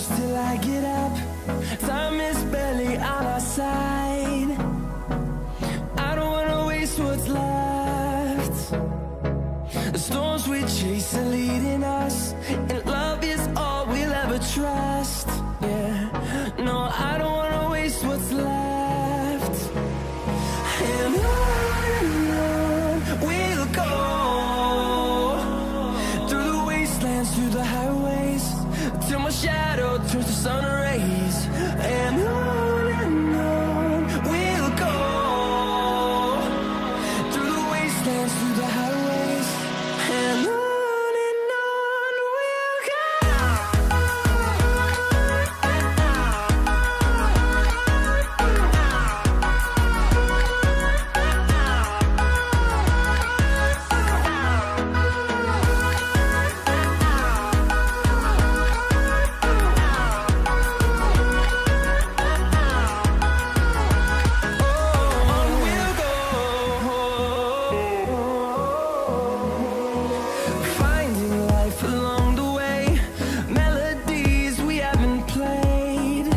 close till I get up. Time is barely on our side. I don't wanna waste what's left. The storms we chase are leading us, and love is all we'll ever trust. Yeah, no, I don't wanna waste what's left. And on we'll go, through the wastelands, through the highways, till my shadow turns to sun rays. And on we'll go, through the wastelands, through the highways, and on we'll go. Finding life along the way, melodies we haven't played.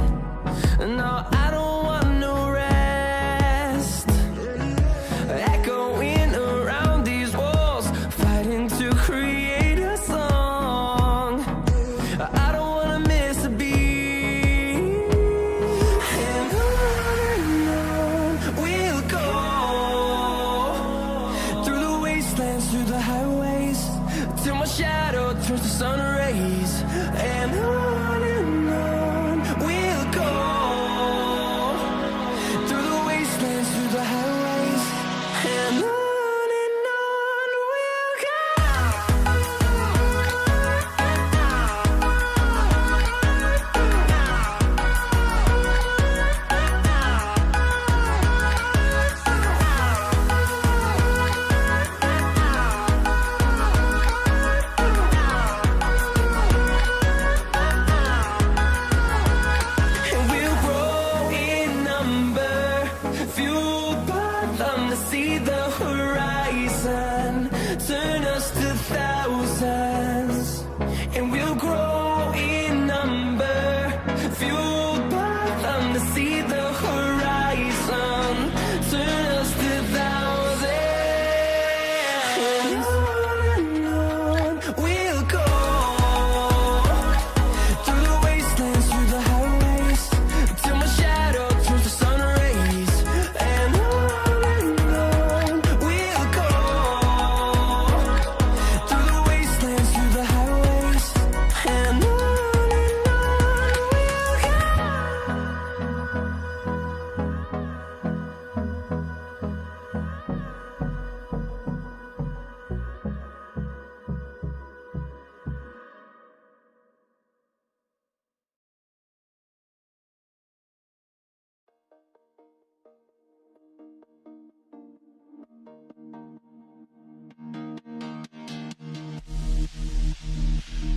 No, I don't want no rest. Echoing around these walls, fighting to create a song. I don't wanna miss a beat. And on we'll go, through the wastelands, through the highways, till my shadow turns to sun rays. And on we'll go, through the wastelands, through the highways, and on we'll go. And we'll grow in number, fueled by them to see the horizon, turn us to thousands. And we'll grow in number, fueled by them to see the horizon, turn us to thousands. And on we'll go, through the wastelands, through the highways, till my shadow turns to sun rays. And on we'll go, through the wastelands, through the highways, and on we'll go.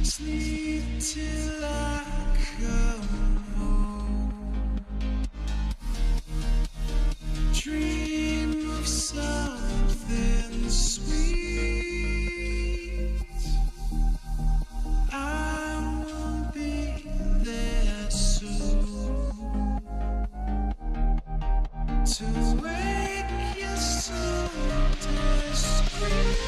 Sleep till I come home. Dream of something sweet. I will be there soon to wake you so discreet.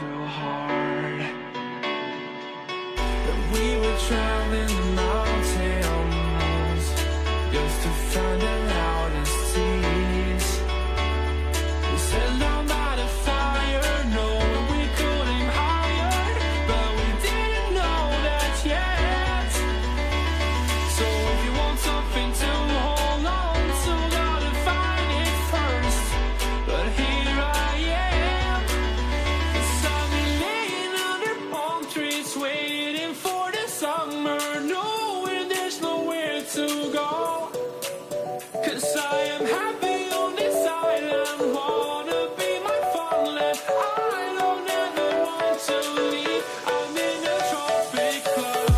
too hard. But we were traveling the mountains just to find the loudest tears. We sat down by the fire, knowing we could aim higher, but we didn't know that yet. So if you want something to hold on to, gotta find it first. But here I am, 'cause I've been laying under palm trees, waiting for the summer, knowing there's nowhere to go. 'Cause I am happy on this island, wanna be my farmland. I don't ever want to leave, I'm in a tropic club.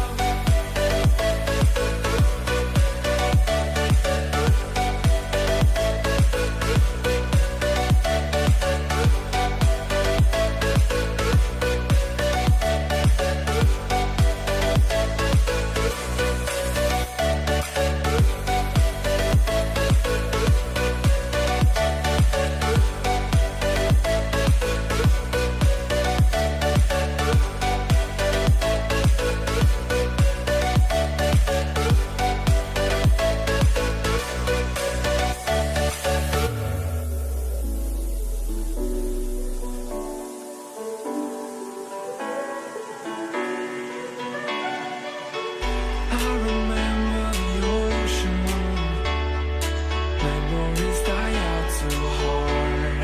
I remember the ocean, memories die out too hard.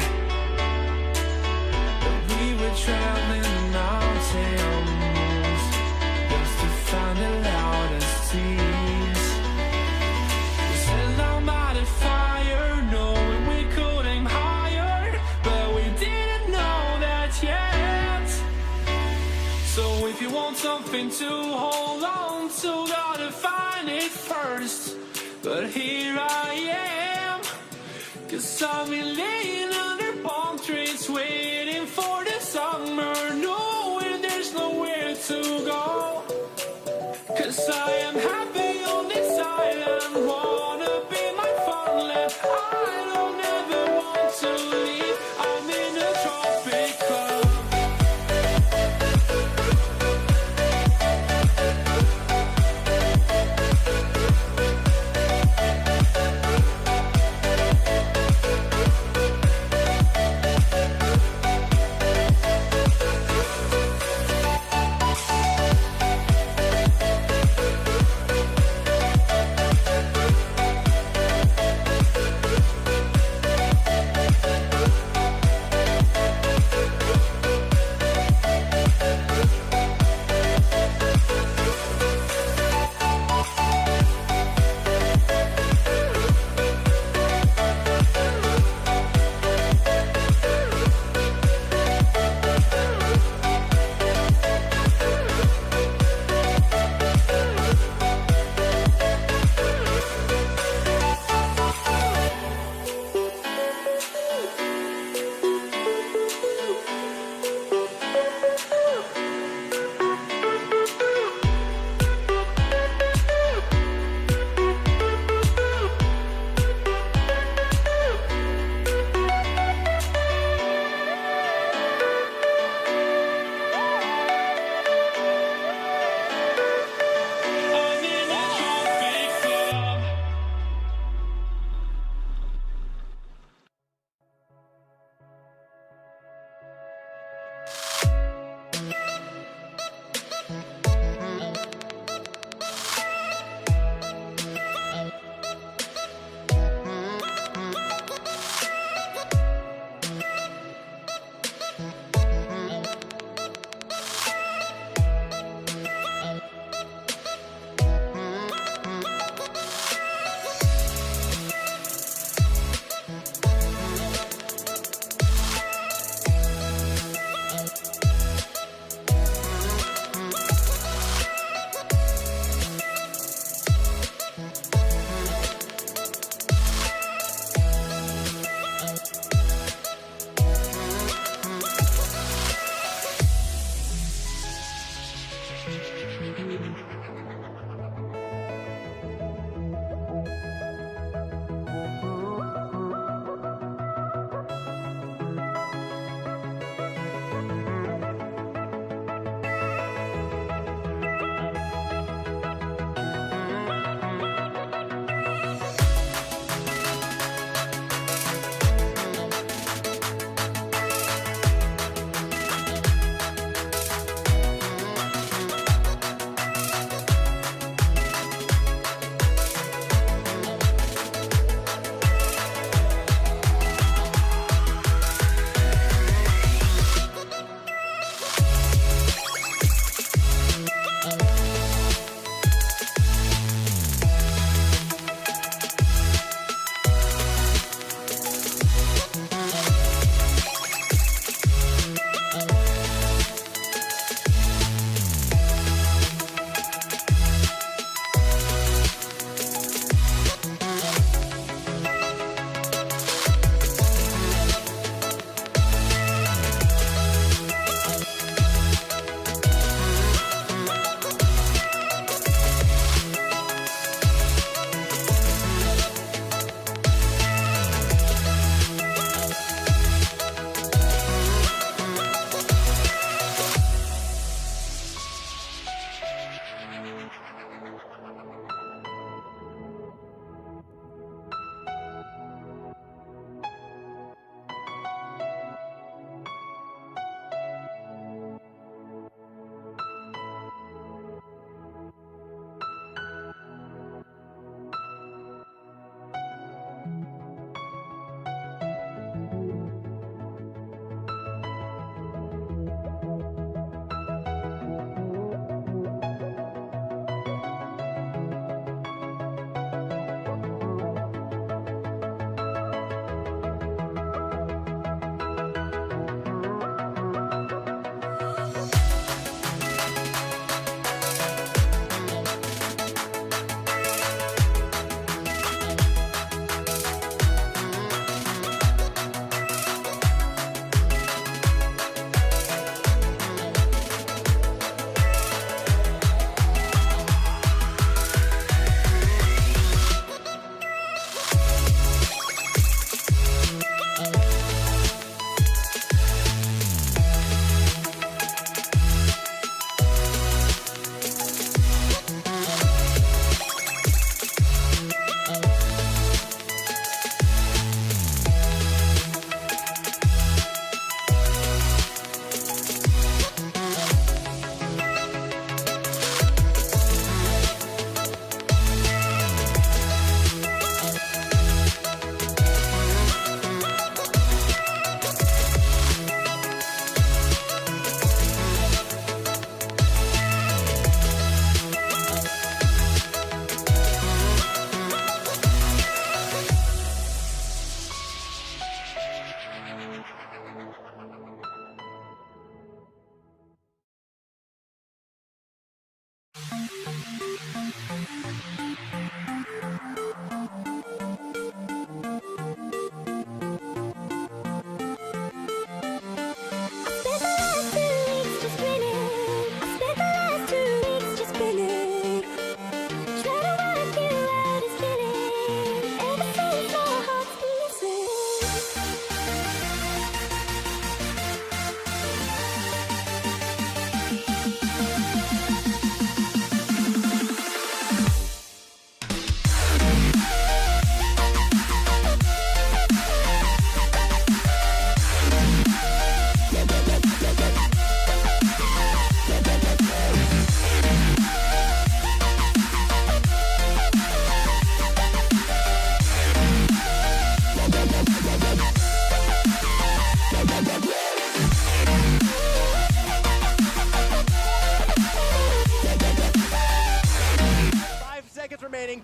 But we were traveling the mountains just to find the loudest tears. We sat down by the fire, knowing we could aim higher, but we didn't know that yet. So if you want something to hold on to, gotta find it first. But here I am, 'cause I've been laying under palm trees, waiting for the summer, knowing there's nowhere to go. 'Cause I am happy on this island, wanna be my farmland. I don't ever want to leave, I'm in a tropic club.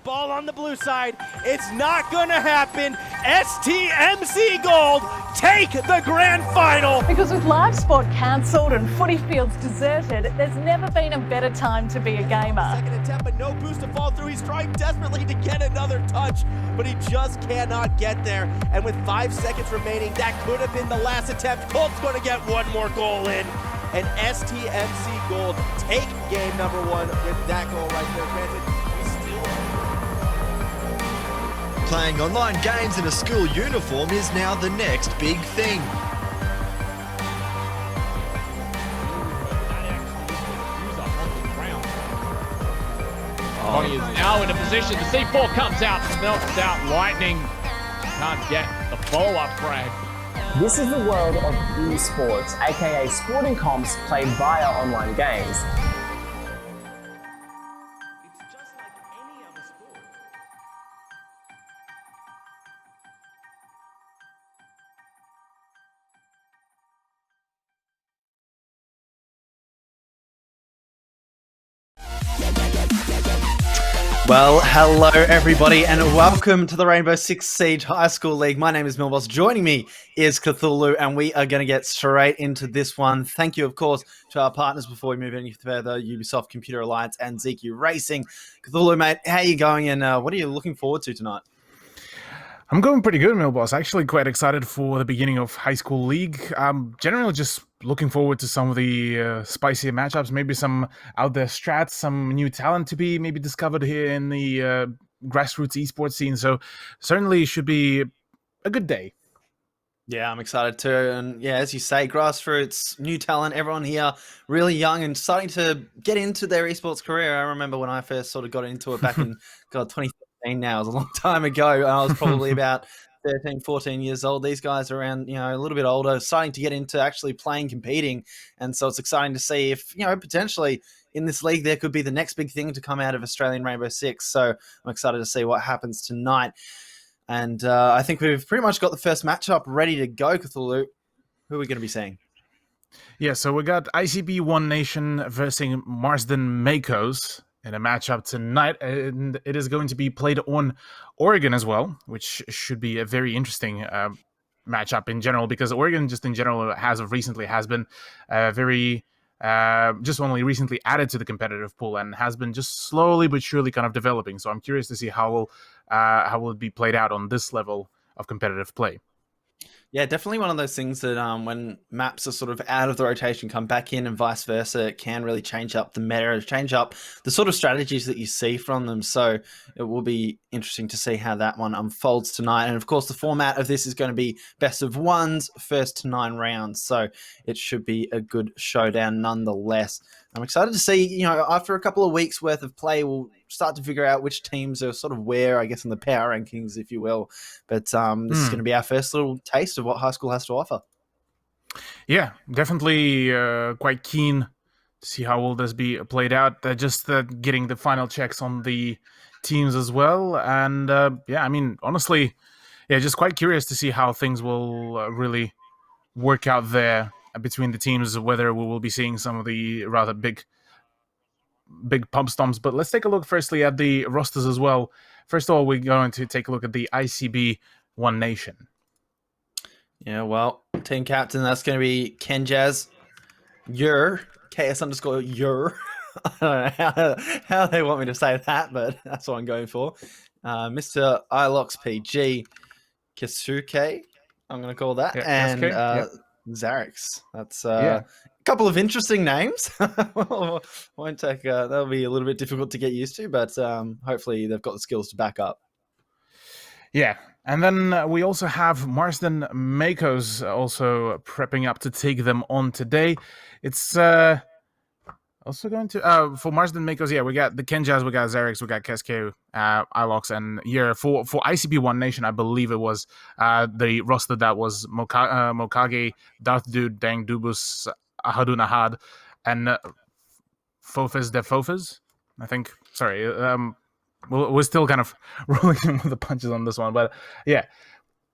ball on the blue side. It's not gonna happen. STMC Gold take the grand final. Because with live sport cancelled and footy fields deserted, there's never been a better time to be a gamer. Second attempt, but no boost to fall through. He's trying desperately to get another touch, but he just cannot get there. And with 5 seconds remaining, that could have been the last attempt. Colt's gonna get one more goal in. And STMC Gold take game number 1 with that goal right there. Granted, we still... Playing online games in a school uniform is now the next big thing. He is now in a position. The C4 comes out, melts out. Lightning can't get the follow-up frag. This is the world of esports, aka sporting comps played via online games. It's just like any other sport. Well, hello everybody and welcome to the Rainbow Six Siege High School League. My name is Millboss. Joining me is Cthulhu and we are going to get straight into this one. Thank you, of course, to our partners before we move any further, Ubisoft Computer Alliance and ZQ Racing. Cthulhu, mate, how are you going and what are you looking forward to tonight? I'm going pretty good, Millboss. Actually quite excited for the beginning of High School League. I'm generally just looking forward to some of the spicier matchups, maybe some out there strats, some new talent to be maybe discovered here in the grassroots esports scene. So certainly should be a good day. Yeah, I'm excited too. And yeah, as you say, grassroots, new talent, everyone here really young and starting to get into their esports career. I remember when I first sort of got into it back in, 2013 now. It was a long time ago. I was probably about 13, 14 years old. These guys are around, a little bit older, starting to get into actually playing, competing. And so it's exciting to see if, potentially in this league, there could be the next big thing to come out of Australian Rainbow Six. So I'm excited to see what happens tonight. And I think we've pretty much got the first matchup ready to go, Cthulhu. Who are we going to be seeing? Yeah, so we got ICB One Nation versus Marsden Makos in a matchup tonight, and it is going to be played on Oregon as well, which should be a very interesting matchup in general, because Oregon just in general has been very just only recently added to the competitive pool and has been just slowly but surely kind of developing. So I'm curious to see how will it be played out on this level of competitive play. Yeah, definitely one of those things that when maps are sort of out of the rotation, come back in and vice versa, it can really change up the meta, change up the sort of strategies that you see from them. So it will be interesting to see how that one unfolds tonight. And of course, the format of this is going to be best of ones, first to 9 rounds. So it should be a good showdown nonetheless. I'm excited to see, after a couple of weeks worth of play, we'll start to figure out which teams are sort of where, I guess, in the power rankings, if you will. But this is going to be our first little taste of what high school has to offer. Yeah, definitely quite keen to see how will this be played out. Just getting the final checks on the teams as well. And honestly, just quite curious to see how things will really work out there between the teams, whether we will be seeing some of the rather big pump stomps. But let's take a look firstly at the rosters as well. First of all, we're going to take a look at the ICB One Nation. Yeah, well, team captain, that's going to be Kenjaz KS_Ur. I don't know how they want me to say that, but that's what I'm going for. Mr. Ilox PG, Kisuke, I'm going to call that, and Zarix. That's a couple of interesting names. Won't take. That'll be a little bit difficult to get used to, but hopefully they've got the skills to back up. Yeah, and then we also have Marsden Makos also prepping up to take them on today. It's also going to for Marsden Makos. Yeah, we got the Kenjaz, we got Zarix, we got Keske, Ilox, and for ICB One Nation, I believe it was the roster that was Mokage, Darth Dude, Dang Dubus, Ahadun Ahad, and Fofes de Fofes. I think. Sorry, we're still kind of rolling with the punches on this one, but yeah,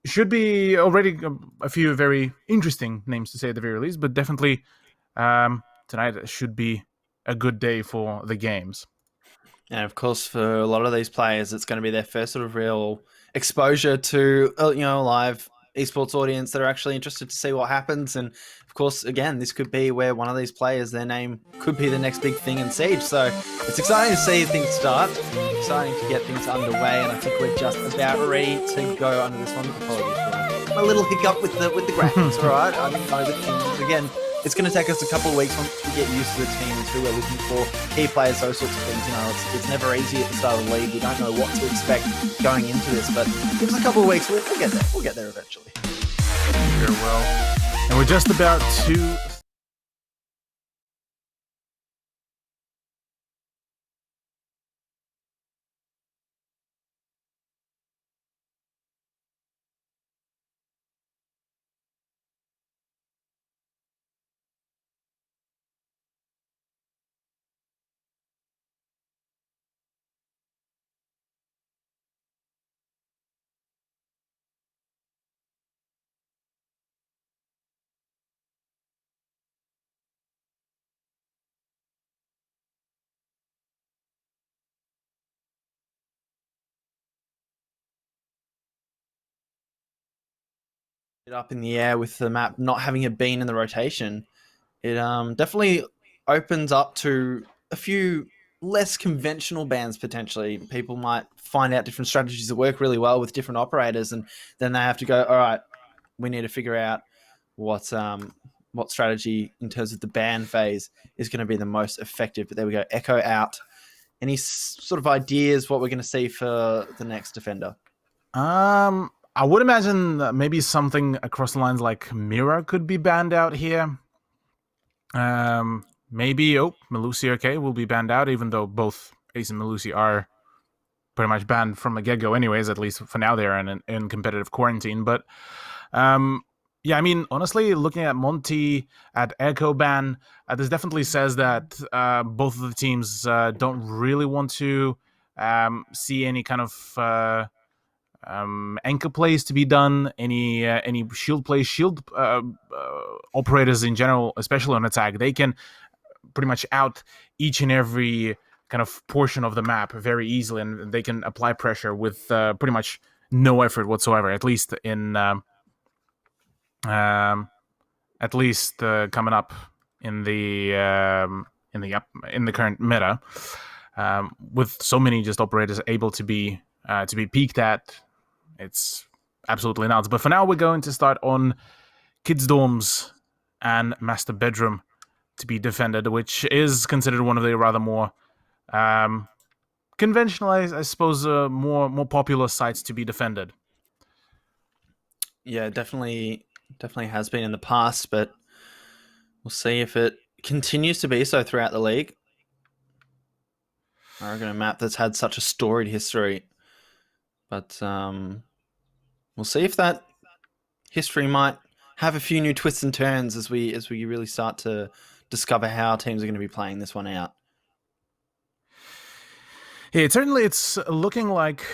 should be already a few very interesting names to say at the very least. But definitely tonight should be a good day for the games. And of course, for a lot of these players, it's going to be their first sort of real exposure to a live esports audience that are actually interested to see what happens. And of course, again, this could be where one of these players, their name could be the next big thing in Siege. So it's exciting to see things start, exciting to get things underway, and I think we're just about ready to go under this one. Apologies for a little hiccup with the graphics. All right, I didn't know the things again. It's going to take us a couple of weeks once we get used to the teams who we're looking for, key players, those sorts of things. It's never easy at the start of the league. We don't know what to expect going into this, but give us a couple of weeks. We'll get there. We'll get there eventually. Sure will. And we're just about to It up in the air with the map not having a bean in the rotation. It definitely opens up to a few less conventional bans potentially. People might find out different strategies that work really well with different operators, and then they have to go, all right, we need to figure out what strategy in terms of the ban phase is going to be the most effective. But there we go, Echo out. Any sort of ideas what we're going to see for the next defender? I would imagine that maybe something across the lines like Mira could be banned out here. Maybe Melusi, okay, will be banned out, even though both Ace and Melusi are pretty much banned from the get-go anyways, at least for now they're in competitive quarantine. But yeah, I mean, honestly, looking at Monty at Echo ban, this definitely says that both of the teams don't really want to see any kind of anchor plays to be done, any shield plays, operators in general, especially on attack. They can pretty much out each and every kind of portion of the map very easily, and they can apply pressure with pretty much no effort whatsoever. At least coming up in the current meta, with so many just operators able to be peaked at, it's absolutely nuts. But for now, we're going to start on kids' dorms and master bedroom to be defended, which is considered one of the rather more conventional, I suppose, more popular sites to be defended. Yeah, definitely has been in the past, but we'll see if it continues to be so throughout the league. I reckon a map that's had such a storied history, but we'll see if that history might have a few new twists and turns as we really start to discover how teams are going to be playing this one out. Yeah, it's looking like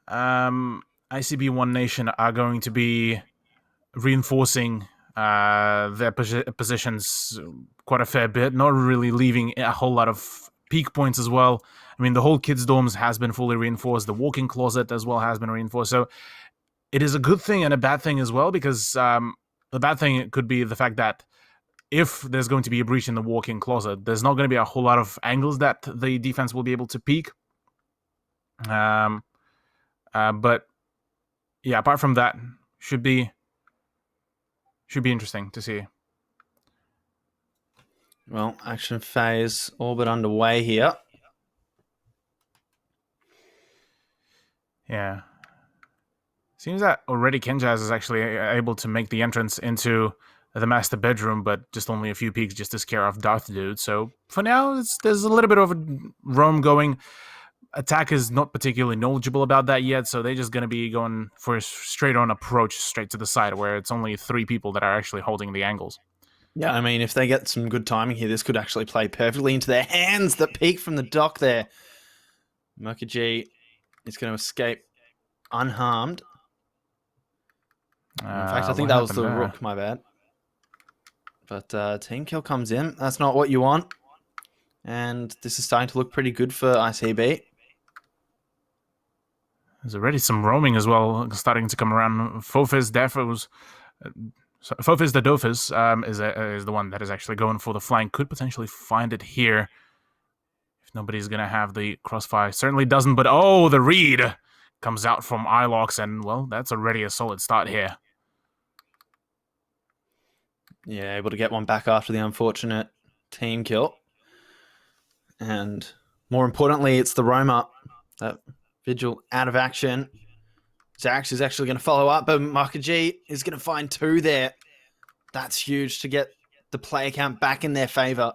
ICB One Nation are going to be reinforcing their positions quite a fair bit, not really leaving a whole lot of peak points as well. I mean, the whole kids' dorms has been fully reinforced. The walk-in closet as well has been reinforced. So it is a good thing and a bad thing as well, because the bad thing could be the fact that if there's going to be a breach in the walk-in closet, there's not going to be a whole lot of angles that the defense will be able to peek. But yeah, apart from that, should be interesting to see. Well, action phase all but underway here. Yeah. Seems that already Kenjaz is actually able to make the entrance into the master bedroom, but just only a few peeks just to scare off Darth Dude. So for now, there's a little bit of a roam going. Attack is not particularly knowledgeable about that yet, so they're just going to be going for a straight-on approach straight to the side, where it's only 3 people that are actually holding the angles. Yeah, I mean, if they get some good timing here, this could actually play perfectly into their hands. The peek from the dock there. Mukherjee is going to escape unharmed. In fact, I think that was the Rook, my bad. But team kill comes in. That's not what you want. And this is starting to look pretty good for ICB. There's already some roaming as well starting to come around. Fofis the Dofus is the one that is actually going for the flank. Could potentially find it here if nobody's going to have the crossfire. Certainly doesn't, but oh, the read comes out from Ilox, and well, that's already a solid start here. Yeah, able to get one back after the unfortunate team kill. And more importantly, it's the roam up. That Vigil out of action. Zax is actually going to follow up, but Makaji is going to find 2 there. That's huge to get the player count back in their favor.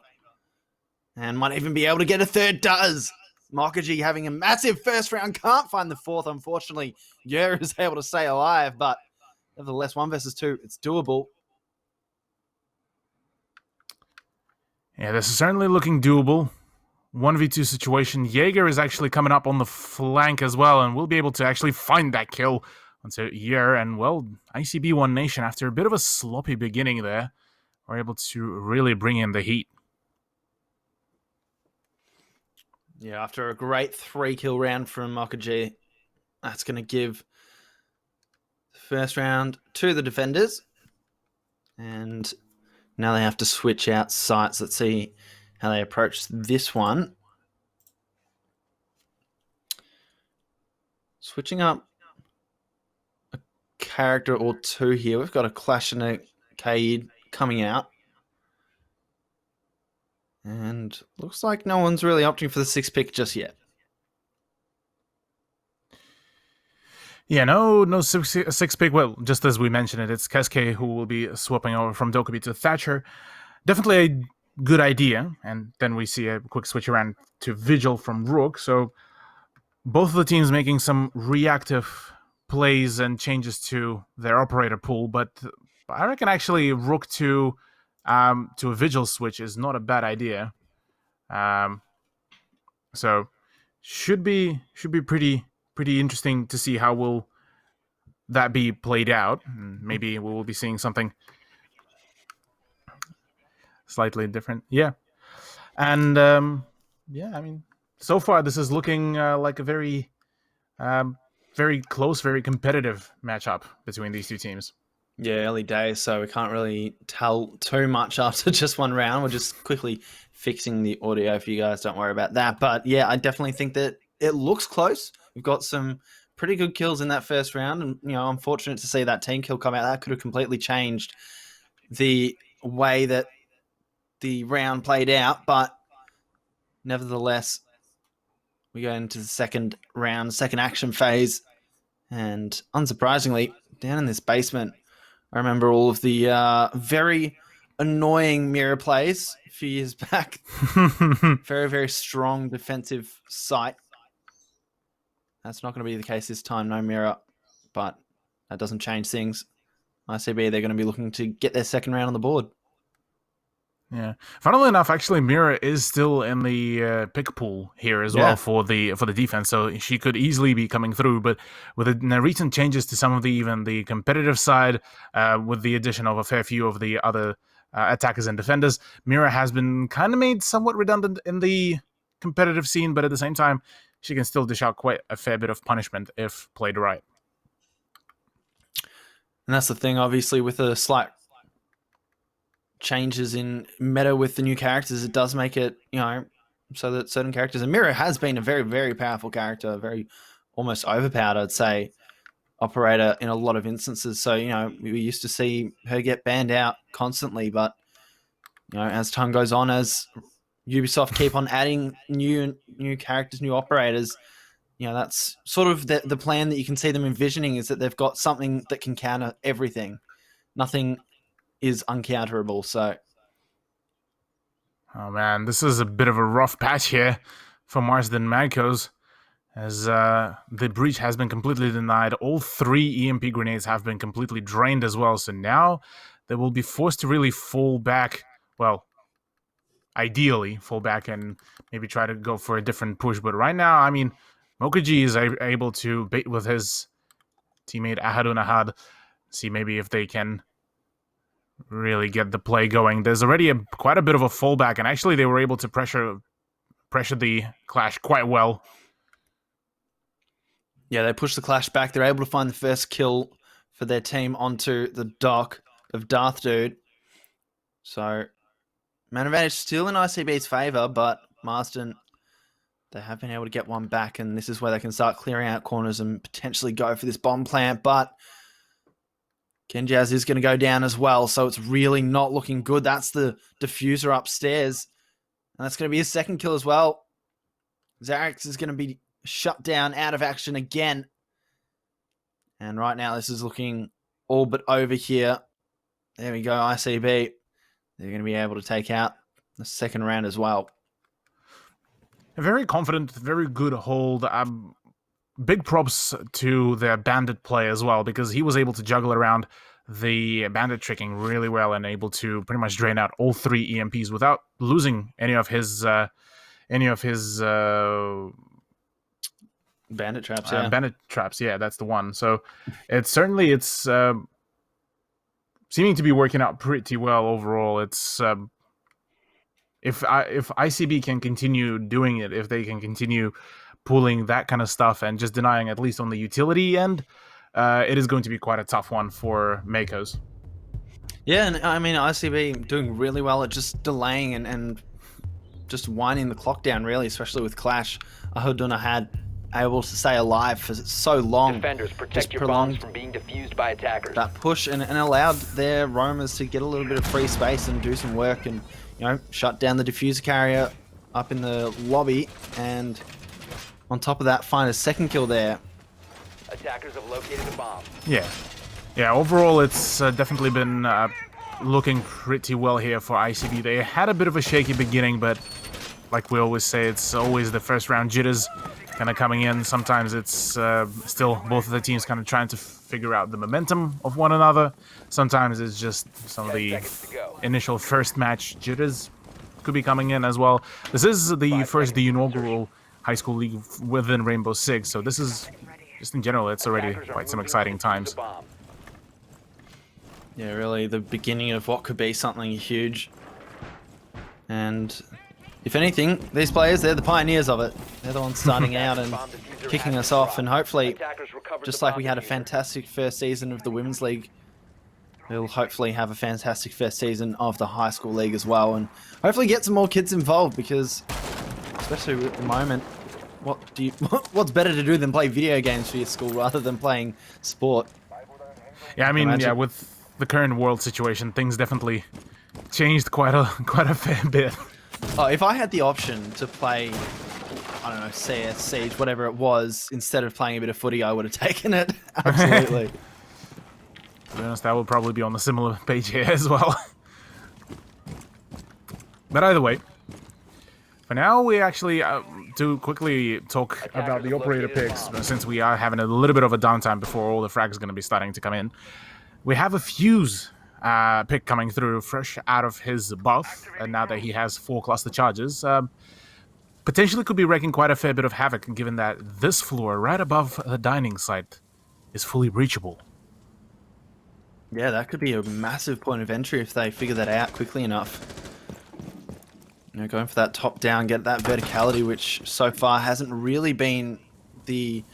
And might even be able to get a 3rd. Does. Makaji having a massive first round. Can't find the 4th, unfortunately. Yer is able to stay alive, but nevertheless, 1 versus 2, it's doable. Yeah, this is certainly looking doable. 1v2 situation. Jaeger is actually coming up on the flank as well, and we'll be able to actually find that kill onto Yer. And, well, ICB One Nation, after a bit of a sloppy beginning there, are able to really bring in the heat. Yeah, after a great 3-kill round from Makaji, that's going to give the first round to the defenders. And now they have to switch out sites. Let's see how they approach this one. Switching up a character or 2 here. We've got a Clash and a Kaid coming out. And looks like no one's really opting for the 6 pick just yet. Yeah, no 6 pick. Well, just as we mentioned it's Keske who will be swapping over from Dokubi to Thatcher. Definitely a good idea. And then we see a quick switch around to Vigil from Rook. So both of the teams making some reactive plays and changes to their operator pool. But I reckon actually Rook to a Vigil switch is not a bad idea. So should be pretty interesting to see how will that be played out. Maybe we will be seeing something slightly different. Yeah. And yeah, I mean, so far this is looking like a very close, very competitive matchup between these 2 teams. Yeah, early days, so we can't really tell too much after just 1 round. We're just quickly fixing the audio for you guys. Don't worry about that. But yeah, I definitely think that it looks close. We've got some pretty good kills in that first round. And, you know, I'm fortunate to see that team kill come out. That could have completely changed the way that the round played out. But nevertheless, we go into the second round, second action phase. And unsurprisingly, down in this basement, I remember all of the very annoying mirror plays a few years back. Very, very strong defensive site. That's not going to be the case this time, no mirror. But that doesn't change things. ICB, they're going to be looking to get their second round on the board. Yeah. Funnily enough, actually, Mira is still in the pick pool here as well for the defense, so she could easily be coming through. But with the recent changes to some of the competitive side, with the addition of a fair few of the other attackers and defenders, Mira has been kind of made somewhat redundant in the competitive scene. But at the same time, she can still dish out quite a fair bit of punishment if played right. And that's the thing, obviously, with a slight changes in meta with the new characters, it does make it, you know, so that certain characters, and Mira has been a very, very powerful character, very almost overpowered, I'd say, operator in a lot of instances. So, you know, we used to see her get banned out constantly, but, you know, as time goes on, as Ubisoft keep on adding new characters, new operators, you know, that's sort of the plan that you can see them envisioning, is that they've got something that can counter everything. Nothing is uncounterable. So, oh man, this is a bit of a rough patch here for Marsden Magcos, as the breach has been completely denied. All 3 EMP grenades have been completely drained as well. So now they will be forced to really fall back. Well, ideally fall back and maybe try to go for a different push. But right now, I mean, Mokaji is able to bait with his teammate Ahadun Ahad, see maybe if they can really get the play going. There's already quite a bit of a fallback, and actually they were able to pressure pressured the Clash quite well. Yeah, they push the Clash back. They're able to find the first kill for their team onto the dock of Darth Dude. So, man advantage still in ICB's favour, but Marsden, they have been able to get one back, and this is where they can start clearing out corners and potentially go for this bomb plant, but Kenjaz is going to go down as well, so it's really not looking good. That's the diffuser upstairs, and that's going to be his second kill as well. Zarix is going to be shut down, out of action again. And right now, this is looking all but over here. There we go, ICB. They're going to be able to take out the second round as well. A very confident, very good hold. Big props to their Bandit play as well, because he was able to juggle around the Bandit tricking really well and able to pretty much drain out all 3 EMPs without losing any of his Bandit traps, yeah. Bandit traps, yeah, that's the one. So it's seeming to be working out pretty well overall. It's if ICB can continue doing it, if they can continue pulling that kind of stuff and just denying at least on the utility end, it is going to be quite a tough one for Makos. Yeah, and I mean, ICB doing really well at just delaying and just winding the clock down, really, especially with Clash. Ahuduna had able to stay alive for so long. Defenders, protect your bombs from being defused by attackers. That push and allowed their roamers to get a little bit of free space and do some work and, you know, shut down the diffuser carrier up in the lobby, and on top of that, find a second kill there. Attackers have located a bomb. Yeah. Overall, it's definitely been looking pretty well here for ICB. They had a bit of a shaky beginning, but like we always say, it's always the first round jitters kind of coming in. Sometimes it's still both of the teams kind of trying to figure out the momentum of one another. Sometimes it's just some of the initial first match jitters could be coming in as well. This is the inaugural high school league within Rainbow Six, so this is just in general, it's already quite some exciting times. Yeah, really the beginning of what could be something huge. And if anything, these players, they're the pioneers of it. They're the ones starting out and kicking us off, and hopefully, just like we had a fantastic first season of the Women's League, we'll hopefully have a fantastic first season of the High School League as well, and hopefully get some more kids involved, because, especially at the moment, what's better to do than play video games for your school rather than playing sport? Yeah, I mean, yeah, with the current world situation, things definitely changed quite a fair bit. Oh, if I had the option to play, I don't know, CS, Siege, whatever it was, instead of playing a bit of footy, I would have taken it. Absolutely. To be honest, that would probably be on the similar page here as well. But either way, for now, we actually, to quickly talk about the operator picks, since we are having a little bit of a downtime before all the frags are going to be starting to come in. We have a Fuse pick coming through fresh out of his buff, and now that he has 4 cluster charges, potentially could be wreaking quite a fair bit of havoc, given that this floor right above the dining site is fully breachable. Yeah, that could be a massive point of entry if they figure that out quickly enough. You know, going for that top down, get that verticality, which so far hasn't really been the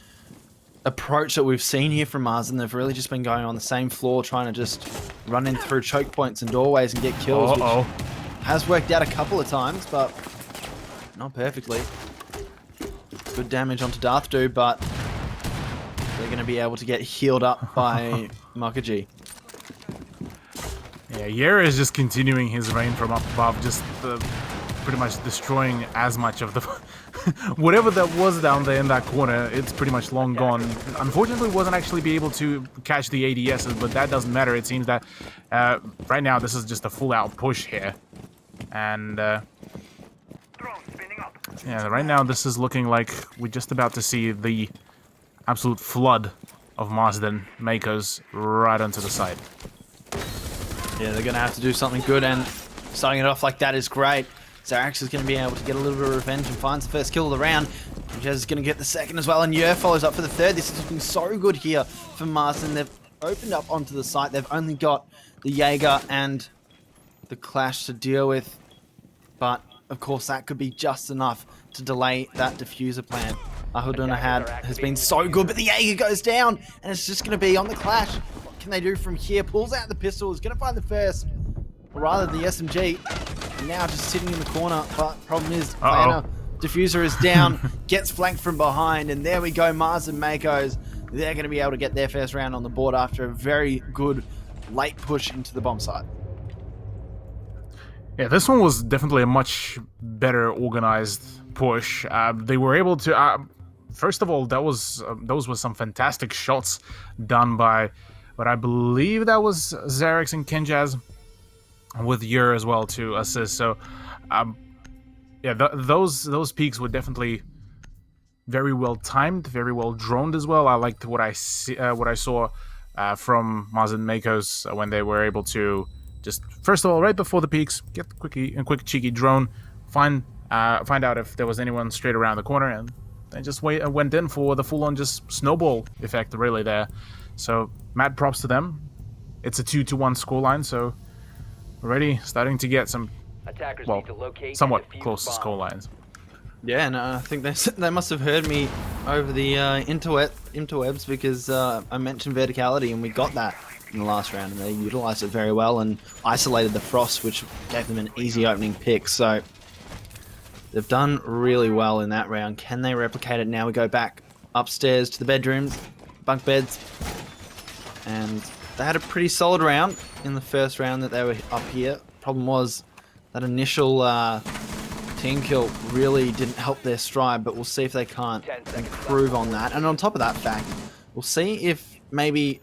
approach that we've seen here from Marsden. They've really just been going on the same floor, trying to just run in through choke points and doorways and get kills, which has worked out a couple of times, but not perfectly. Good damage onto Darth Dude, but they're going to be able to get healed up by Makaji. Yeah, Yera is just continuing his reign from up above, just pretty much destroying as much of the whatever that was down there in that corner. It's pretty much long gone. Unfortunately, wasn't actually be able to catch the ADSs, but that doesn't matter. It seems that right now this is just a full-out push here, and yeah, right now this is looking like we're just about to see the absolute flood of Marsden makers right onto the side. Yeah, they're going to have to do something good, and starting it off like that is great. Zarax is going to be able to get a little bit of revenge and finds the first kill of the round. Jez is going to get the second as well, and Yer follows up for the third. This is looking so good here for Marsden. They've opened up onto the site. They've only got the Jaeger and the Clash to deal with, but of course, that could be just enough to delay that diffuser plan. Ahudunahad has been so good, but the Jaeger goes down, and it's just going to be on the clash. What can they do from here? Pulls out the pistol, is going to find the first, or rather the SMG. And now just sitting in the corner, but problem is, Planner, diffuser is down, gets flanked from behind, and there we go, Marsden Makos. They're going to be able to get their first round on the board after a very good late push into the bomb site. Yeah, this one was definitely a much better organized push. They were able to... first of all, those were some fantastic shots done by... But I believe that was Xerix and Kenjaz, with Yer as well to assist. So, yeah, those peaks were definitely very well timed, very well droned as well. I liked what I saw from Marsden Makos when they were able to just, first of all, right before the peaks, get a quick cheeky drone, find out if there was anyone straight around the corner, and they just went in for the full-on just snowball effect really there. So mad props to them. It's a 2-1 scoreline, so already starting to get some, well, somewhat close to scorelines. Yeah, and I think they must have heard me over the interwebs because I mentioned verticality, and we got that in the last round, and they utilised it very well and isolated the Frost, which gave them an easy opening pick. So they've done really well in that round. Can they replicate it now? We go back upstairs to the bedrooms, bunk beds, and they had a pretty solid round in the first round that they were up here. Problem was that initial team kill really didn't help their stride, but we'll see if they can't improve on that. And on top of that fact, we'll see if maybe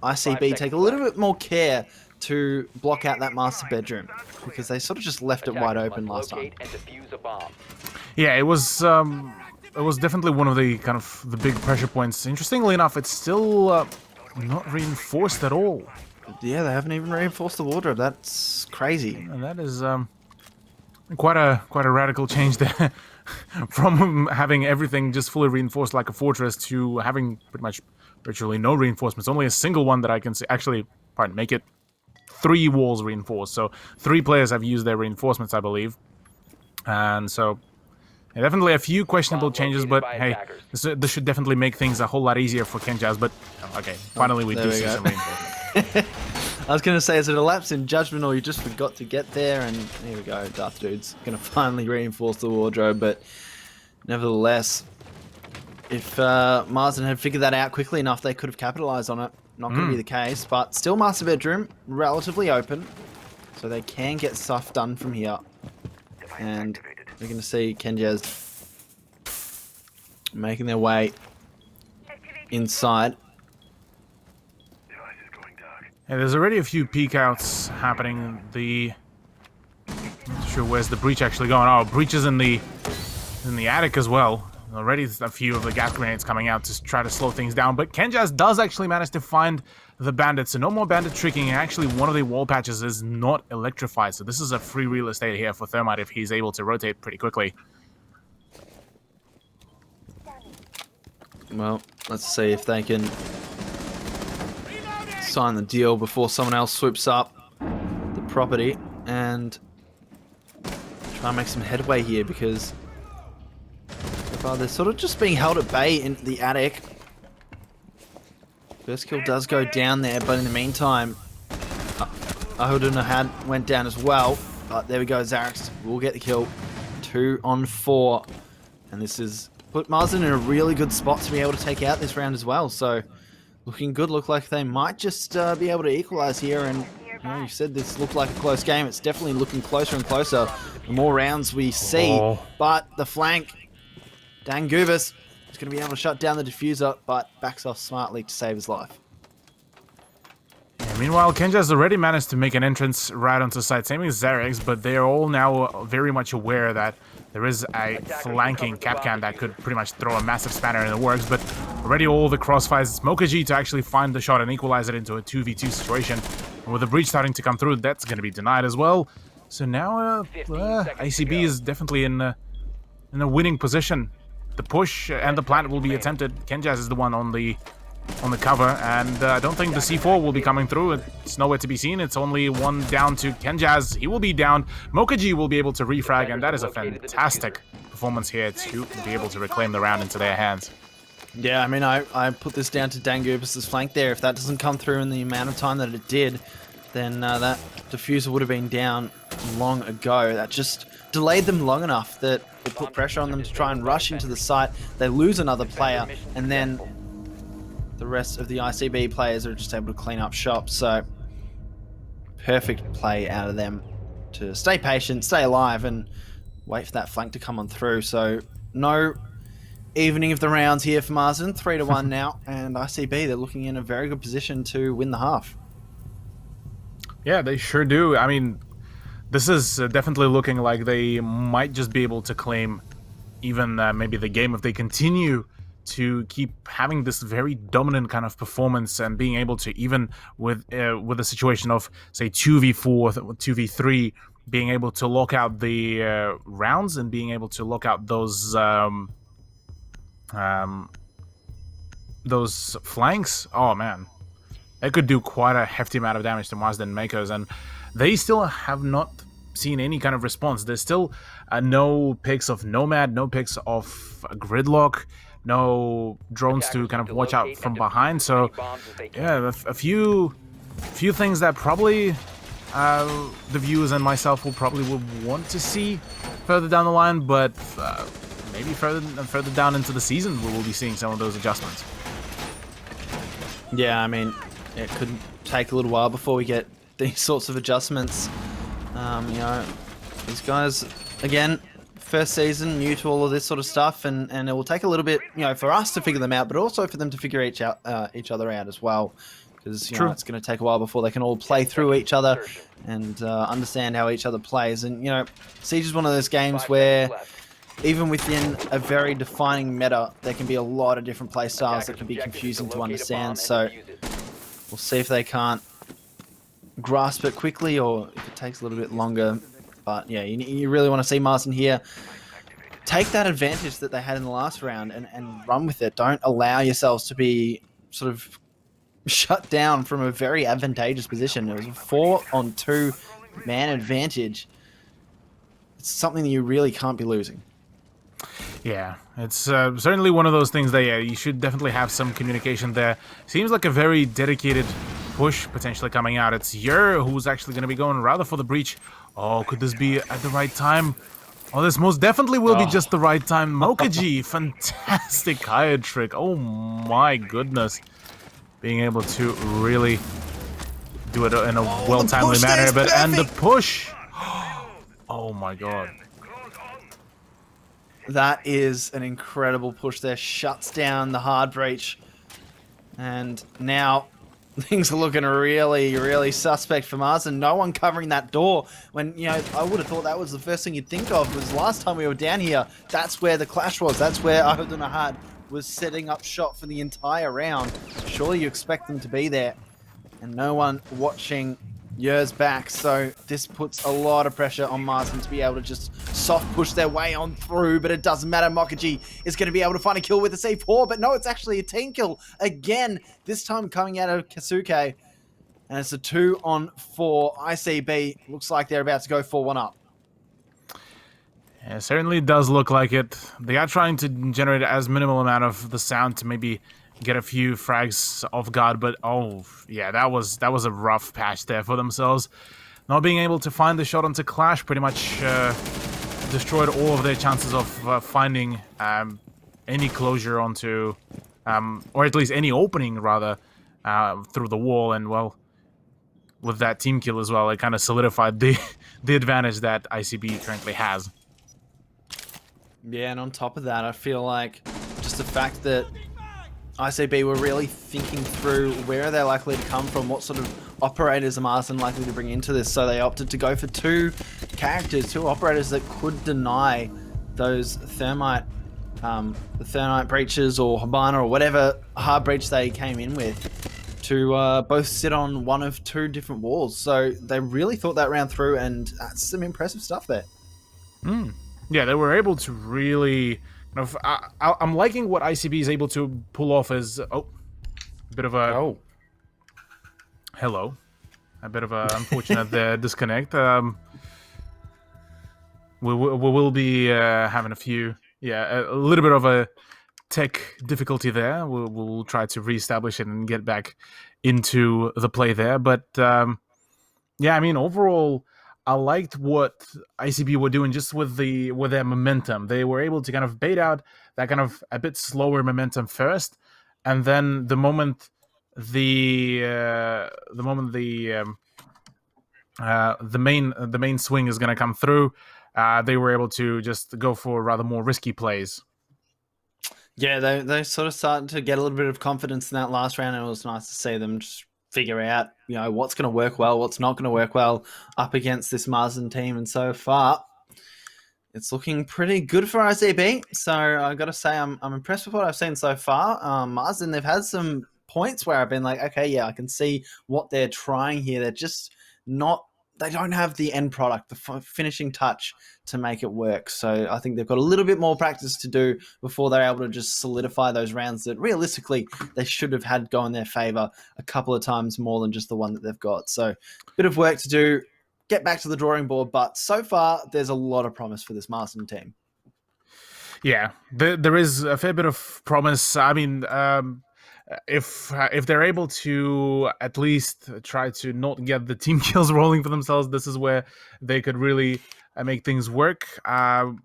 ICB take a little bit more care to block out that master bedroom, because they sort of just left it wide open last time. Yeah, it was definitely one of the kind of the big pressure points. Interestingly enough, it's still not reinforced at all. Yeah, they haven't even reinforced the wardrobe. That's crazy. And that is quite a radical change there, from having everything just fully reinforced like a fortress to having pretty much virtually no reinforcements. Only a single one that I can see. Actually, pardon, make it 3 walls reinforced. So 3 players have used their reinforcements, I believe. And so yeah, definitely a few questionable changes, but hey, this should definitely make things a whole lot easier for Kenjaz. But okay, finally we do see some reinforcements. I was going to say, is it a lapse in judgment, or you just forgot to get there? And here we go, Darth Dude's going to finally reinforce the wardrobe, but nevertheless, if Marsden had figured that out quickly enough, they could have capitalized on it. Not going to be the case, but still master bedroom, relatively open, so they can get stuff done from here. And we're going to see Kenjaz making their way inside. Yeah, there's already a few peek outs happening. Not sure where's the breach actually going. Oh, breach is in the attic as well. Already a few of the gas grenades coming out to try to slow things down, but Kenjaz does actually manage to find the bandits, so no more bandit tricking, and actually one of the wall patches is not electrified, so this is a free real estate here for Thermite if he's able to rotate pretty quickly. Well, let's see if they can sign the deal before someone else swoops up the property and try and make some headway here, because they're sort of just being held at bay in the attic. First kill does go down there, but in the meantime, Ahudunahad went down as well. But there we go, Xerix will get the kill. 2 on 4. And this has put Marsden in a really good spot to be able to take out this round as well. So, looking good. Look like they might just be able to equalize here. And you know, you said this looked like a close game. It's definitely looking closer and closer the more rounds we see. But the flank, Dangubis is going to be able to shut down the diffuser, but backs off smartly to save his life. Yeah, meanwhile, Kenjaz already managed to make an entrance right onto site, same as Xerix, but they are all now very much aware that there is a flanking Capcan that could pretty much throw a massive spanner in the works, but already all the crossfires, Smokaji to actually find the shot and equalize it into a 2v2 situation. And with the breach starting to come through, that's going to be denied as well. So now ICB is definitely in a winning position. The push and the plant will be attempted. Kenjaz is the one on the on the cover, and I don't think the C4 will be coming through. It's nowhere to be seen. It's only one down to Kenjaz. He will be down. Mokaji will be able to refrag, and that is a fantastic performance here to be able to reclaim the round into their hands. Yeah, I mean, I put this down to Dangubus' flank there. If that doesn't come through in the amount of time that it did, then that diffuser would have been down long ago. That just delayed them long enough that it put pressure on them to try and rush into the site. They lose another player, and then the rest of the ICB players are just able to clean up shop. So perfect play out of them to stay patient, stay alive, and wait for that flank to come on through. So no evening of the rounds here for Marsden, 3-1 now, and ICB, they're looking in a very good position to win the half. Yeah, they sure do. I mean, this is definitely looking like they might just be able to claim even maybe the game if they continue to keep having this very dominant kind of performance and being able to, even with a situation of, say, 2v4, 2v3, being able to lock out the rounds and being able to lock out those flanks. Oh, man. They could do quite a hefty amount of damage to Marsden Makers, and they still have not seen any kind of response. There's still no picks of Nomad, no picks of Gridlock, no drones to kind of watch out from behind. So, yeah, a few things that probably the viewers and myself will want to see further down the line, but maybe further down into the season we will be seeing some of those adjustments. Yeah, I mean, it could take a little while before we get these sorts of adjustments. You know, these guys, again, first season, new to all of this sort of stuff, and it will take a little bit, you know, for us to figure them out, but also for them to figure each other out as well, because you know, it's going to take a while before they can all play through each other and understand how each other plays. And you know, Siege is one of those games where even within a very defining meta, there can be a lot of different play styles that can be confusing to understand. So we'll see if they can't grasp it quickly or if it takes a little bit longer. But yeah, you really want to see Marsden here take that advantage that they had in the last round and run with it. Don't allow yourselves to be sort of shut down from a very advantageous position. It was a 4-on-2 man advantage. It's something that you really can't be losing. Yeah, it's certainly one of those things that, yeah, you should definitely have some communication there. Seems like a very dedicated push potentially coming out. It's Yer who's actually going to be going rather for the breach. Oh, could this be at the right time? Oh, this most definitely will be just the right time. Mokaji, fantastic higher trick. Oh my goodness. Being able to really do it in a well-timely manner. And the push. Oh my god. That is an incredible push there. Shuts down the hard breach. And now things are looking really, really suspect for Marsden. No one covering that door. When, you know, I would have thought that was the first thing you'd think of. Was last time we were down here, that's where the clash was. That's where Ahudun Ahad was setting up shop for the entire round. Surely you expect them to be there. And no one watching Yer's back. So this puts a lot of pressure on Marsden to be able to just soft push their way on through. But it doesn't matter. Mokaji is going to be able to find a kill with a C4. But no, it's actually a team kill again. This time coming out of Kasuke. And it's a 2-on-4. ICB looks like they're about to go 4-1 up. Yeah, it certainly does look like it. They are trying to generate as minimal amount of the sound to maybe get a few frags off guard, but oh yeah, that was a rough patch there for themselves. Not being able to find the shot onto Clash pretty much destroyed all of their chances of finding any closure onto, or at least any opening rather, through the wall. And well, with that team kill as well, it kind of solidified the advantage that ICB currently has. Yeah, and on top of that, I feel like just the fact that ICB were really thinking through where they're likely to come from, what sort of operators are Marsden likely to bring into this. So they opted to go for two operators that could deny those thermite, the thermite breaches or Habana or whatever hard breach they came in with, to both sit on one of two different walls. So they really thought that round through, and that's some impressive stuff there. Yeah, they were able to really... I'm liking what ICB is able to pull off as... Oh, bit of a hello, a bit of a unfortunate disconnect. We will be having a little bit of a tech difficulty there. We'll try to reestablish it and get back into the play there. But yeah, I mean, overall, I liked what ICB were doing just with their momentum. They were able to kind of bait out that kind of a bit slower momentum first, and then the moment the main swing is going to come through, they were able to just go for rather more risky plays. Yeah, they sort of started to get a little bit of confidence in that last round, and it was nice to see them just figure out, what's going to work well, what's not going to work well up against this Marsden team. And so far, it's looking pretty good for ICB. So I got to say, I'm impressed with what I've seen so far. Marsden, they've had some points where I've been like, okay, yeah, I can see what they're trying here. They're just not. They don't have the end product, the finishing touch to make it work. So I think they've got a little bit more practice to do before they're able to just solidify those rounds that realistically they should have had go in their favor a couple of times more than just the one that they've got. So a bit of work to do, get back to the drawing board. But so far, there's a lot of promise for this Marsden team. Yeah, there is a fair bit of promise. I mean, if they're able to at least try to not get the team kills rolling for themselves, this is where they could really make things work. Apart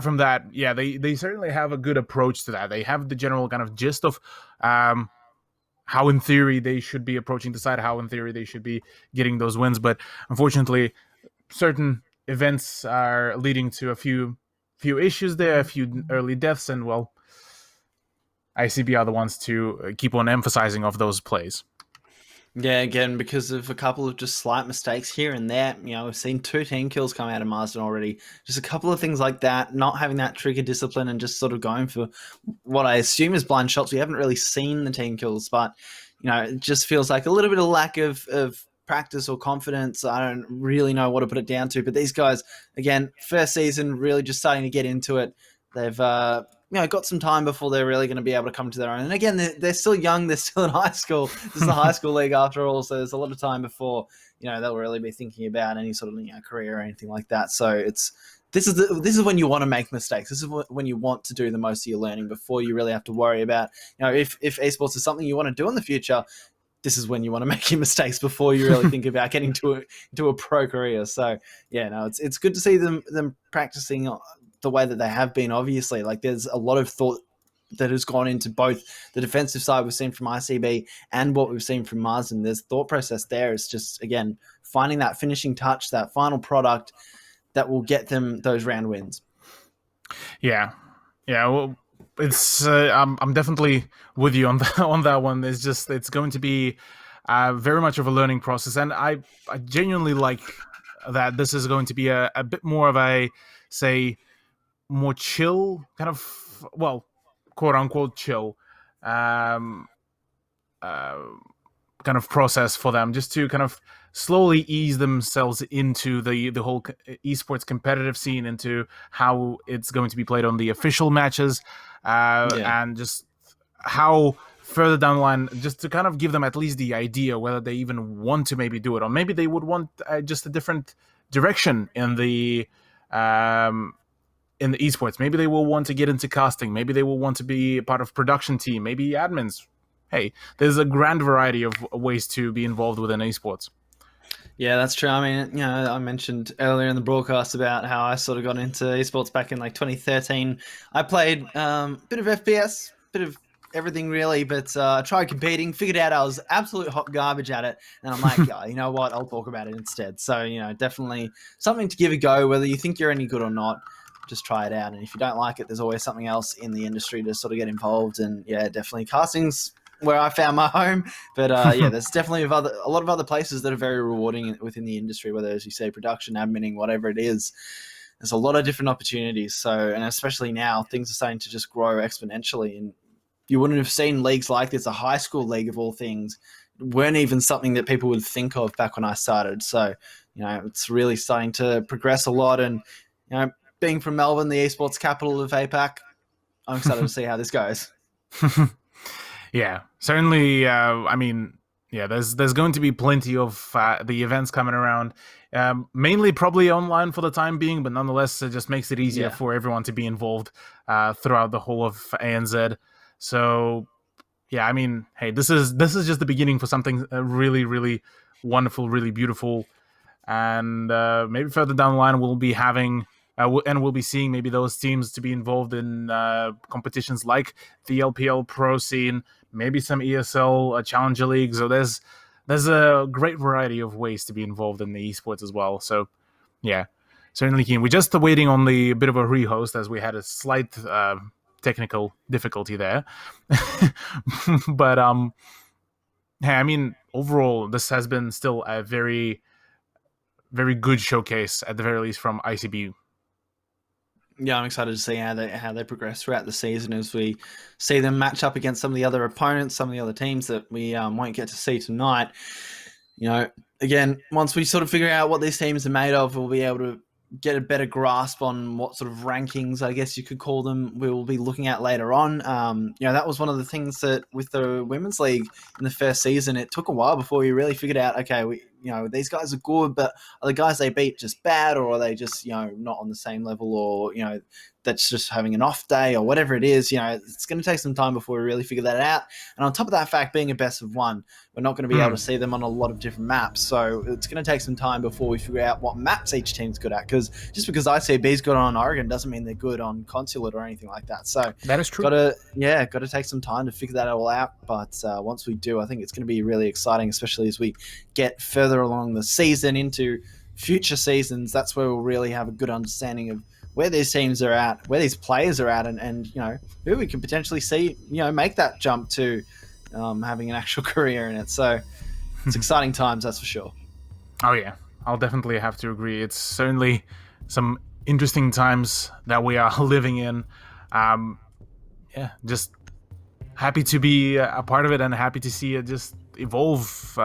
from that, yeah, they certainly have a good approach to that. They have the general kind of gist of how in theory they should be approaching the side, how in theory they should be getting those wins. But unfortunately, certain events are leading to a few issues there, a few early deaths, and well, ICB are the ones to keep on emphasizing of those plays. Yeah, again, because of a couple of just slight mistakes here and there. We've seen 2 team kills come out of Marsden already. Just a couple of things like that, not having that trigger discipline and just sort of going for what I assume is blind shots. We haven't really seen the team kills, but, it just feels like a little bit of lack of practice or confidence. I don't really know what to put it down to, but these guys, again, first season, really just starting to get into it. They've got some time before they're really going to be able to come to their own. And again, they're still young. They're still in high school. This is the high school league after all. So there's a lot of time before, they'll really be thinking about any sort of, career or anything like that. So this is when you want to make mistakes. This is when you want to do the most of your learning before you really have to worry about, if esports is something you want to do in the future, this is when you want to make your mistakes before you really think about getting to a pro career. So yeah, no, it's good to see them practicing the way that they have been. Obviously, like there's a lot of thought that has gone into both the defensive side we've seen from ICB and what we've seen from Marsden. There's thought process there. It's just, again, finding that finishing touch, that final product that will get them those round wins. Yeah. Well, it's I'm definitely with you on that one. It's going to be very much of a learning process, and I genuinely like that this is going to be a bit more of a, say, more chill kind of, well, quote unquote chill kind of process for them, just to kind of slowly ease themselves into the whole esports competitive scene, into how it's going to be played on the official matches, and just how further down the line, just to kind of give them at least the idea whether they even want to maybe do it, or maybe they would want just a different direction in the esports. Maybe they will want to get into casting. Maybe they will want to be part of production team. Maybe admins. Hey, there's a grand variety of ways to be involved within esports. Yeah, that's true. I mean, I mentioned earlier in the broadcast about how I sort of got into esports back in like 2013. I played a bit of FPS, bit of everything really, but I tried competing, figured out I was absolute hot garbage at it, and I'm like, yeah, you know what, I'll talk about it instead. So, definitely something to give a go, whether you think you're any good or not. Just try it out, and if you don't like it, there's always something else in the industry to sort of get involved. And yeah, definitely casting's where I found my home, but yeah, there's definitely a lot of other places that are very rewarding within the industry, whether, as you say, production, adminning, whatever it is. There's a lot of different opportunities. So, and especially now, things are starting to just grow exponentially, and you wouldn't have seen leagues like this. A high school league of all things weren't even something that people would think of back when I started. So, it's really starting to progress a lot, and being from Melbourne, the esports capital of APAC, I'm excited to see how this goes. Yeah, certainly. I mean, yeah, there's going to be plenty of the events coming around. Mainly probably online for the time being, but nonetheless, it just makes it easier for everyone to be involved throughout the whole of ANZ. So, yeah, I mean, hey, this is just the beginning for something really, really wonderful, really beautiful, and maybe further down the line we'll be having. We'll be seeing maybe those teams to be involved in competitions like the LPL Pro scene, maybe some ESL Challenger League. So there's a great variety of ways to be involved in the esports as well. So yeah, certainly keen. We're just waiting on the bit of a rehost as we had a slight technical difficulty there. But hey, I mean, overall, this has been still a very, very good showcase at the very least from ICB. Yeah, I'm excited to see how they progress throughout the season as we see them match up against some of the other opponents, some of the other teams that we won't get to see tonight. You know, again, once we sort of figure out what these teams are made of, we'll be able to get a better grasp on what sort of rankings, I guess you could call them, we will be looking at later on. You know, that was one of the things that with the Women's League in the first season, it took a while before we really figured out, okay, these guys are good, but are the guys they beat just bad, or are they just, not on the same level, or, that's just having an off day or whatever it is. It's going to take some time before we really figure that out. And on top of that fact, being a best of one, we're not going to be able to see them on a lot of different maps. So it's going to take some time before we figure out what maps each team's good at. Because just because ICB's good on Oregon doesn't mean they're good on Consulate or anything like that. So that is true. Got to take some time to figure that all out. But once we do, I think it's going to be really exciting, especially as we get further along the season into future seasons. That's where we'll really have a good understanding of where these teams are at, where these players are at, and who we can potentially see, make that jump to having an actual career in it. So it's exciting times, that's for sure. Oh yeah, I'll definitely have to agree. It's certainly some interesting times that we are living in. Just happy to be a part of it and happy to see it just evolve.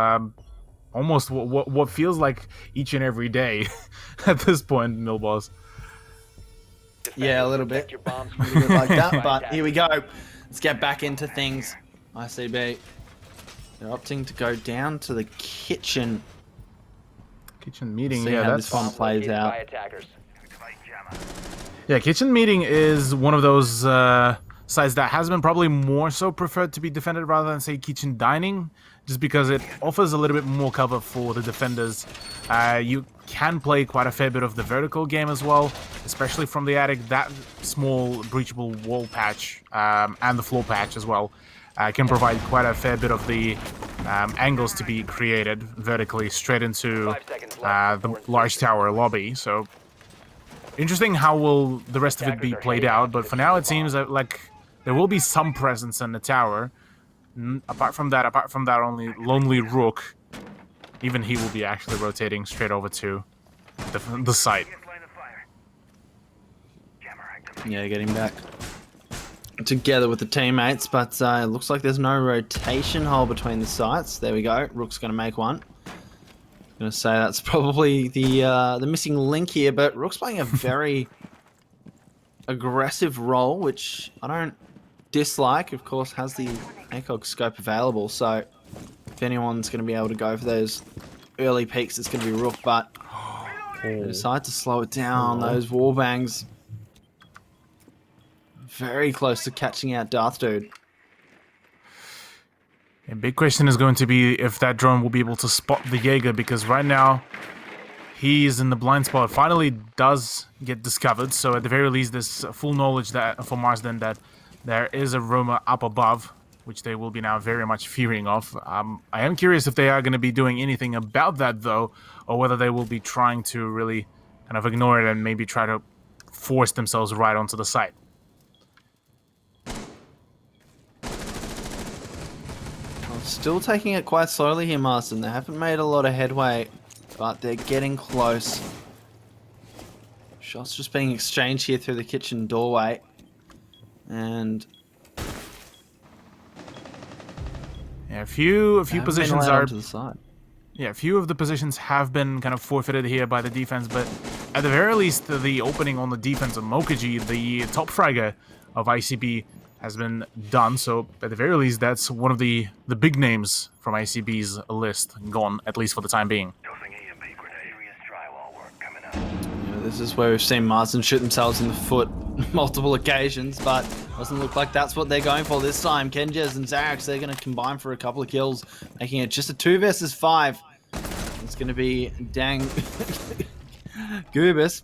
Almost what feels like each and every day at this point, Millboss. Yeah, a little bit like that, but here we go. Let's get back into things. ICB, they're opting to go down to the kitchen meeting. See how this one plays out. Yeah, kitchen meeting is one of those sites that has been probably more so preferred to be defended rather than, say, kitchen dining, just because it offers a little bit more cover for the defenders. You can play quite a fair bit of the vertical game as well, especially from the attic. That small breachable wall patch and the floor patch as well can provide quite a fair bit of the angles to be created vertically straight into the large tower lobby. So interesting how will the rest of it be played out, but for now it seems that like there will be some presence in the tower. Apart from that, only Lonely Rook, even he will be actually rotating straight over to the site. Yeah, getting back together with the teammates, but it looks like there's no rotation hole between the sites. There we go. Rook's going to make one. I'm going to say that's probably the missing link here, but Rook's playing a very aggressive role, which I don't dislike. Of course, has the ACOG scope available, so if anyone's going to be able to go for those early peaks, it's going to be Rook, but they decide to slow it down. Those wallbangs very close to catching out Darth Dude. A big question is going to be if that drone will be able to spot the Jaeger, because right now he's in the blind spot. Finally does get discovered, so at the very least there's full knowledge that for Marsden that there is a roamer up above, which they will be now very much fearing of. I am curious if they are going to be doing anything about that, though, or whether they will be trying to really kind of ignore it and maybe try to force themselves right onto the site. Still taking it quite slowly here, Marsden. They haven't made a lot of headway, but they're getting close. Shots just being exchanged here through the kitchen doorway. And yeah, a few positions are to the side. Yeah, a few of the positions have been kind of forfeited here by the defense, but at the very least, the opening on the defense of Mokaji, the top fragger of ICB, has been done. So at the very least, that's one of the big names from ICB's list gone, at least for the time being. This is where we've seen Marsden shoot themselves in the foot multiple occasions, but doesn't look like that's what they're going for this time. Kenjaz and Zarex, they're going to combine for a couple of kills, making it just a 2 versus 5. It's going to be Dang Goobus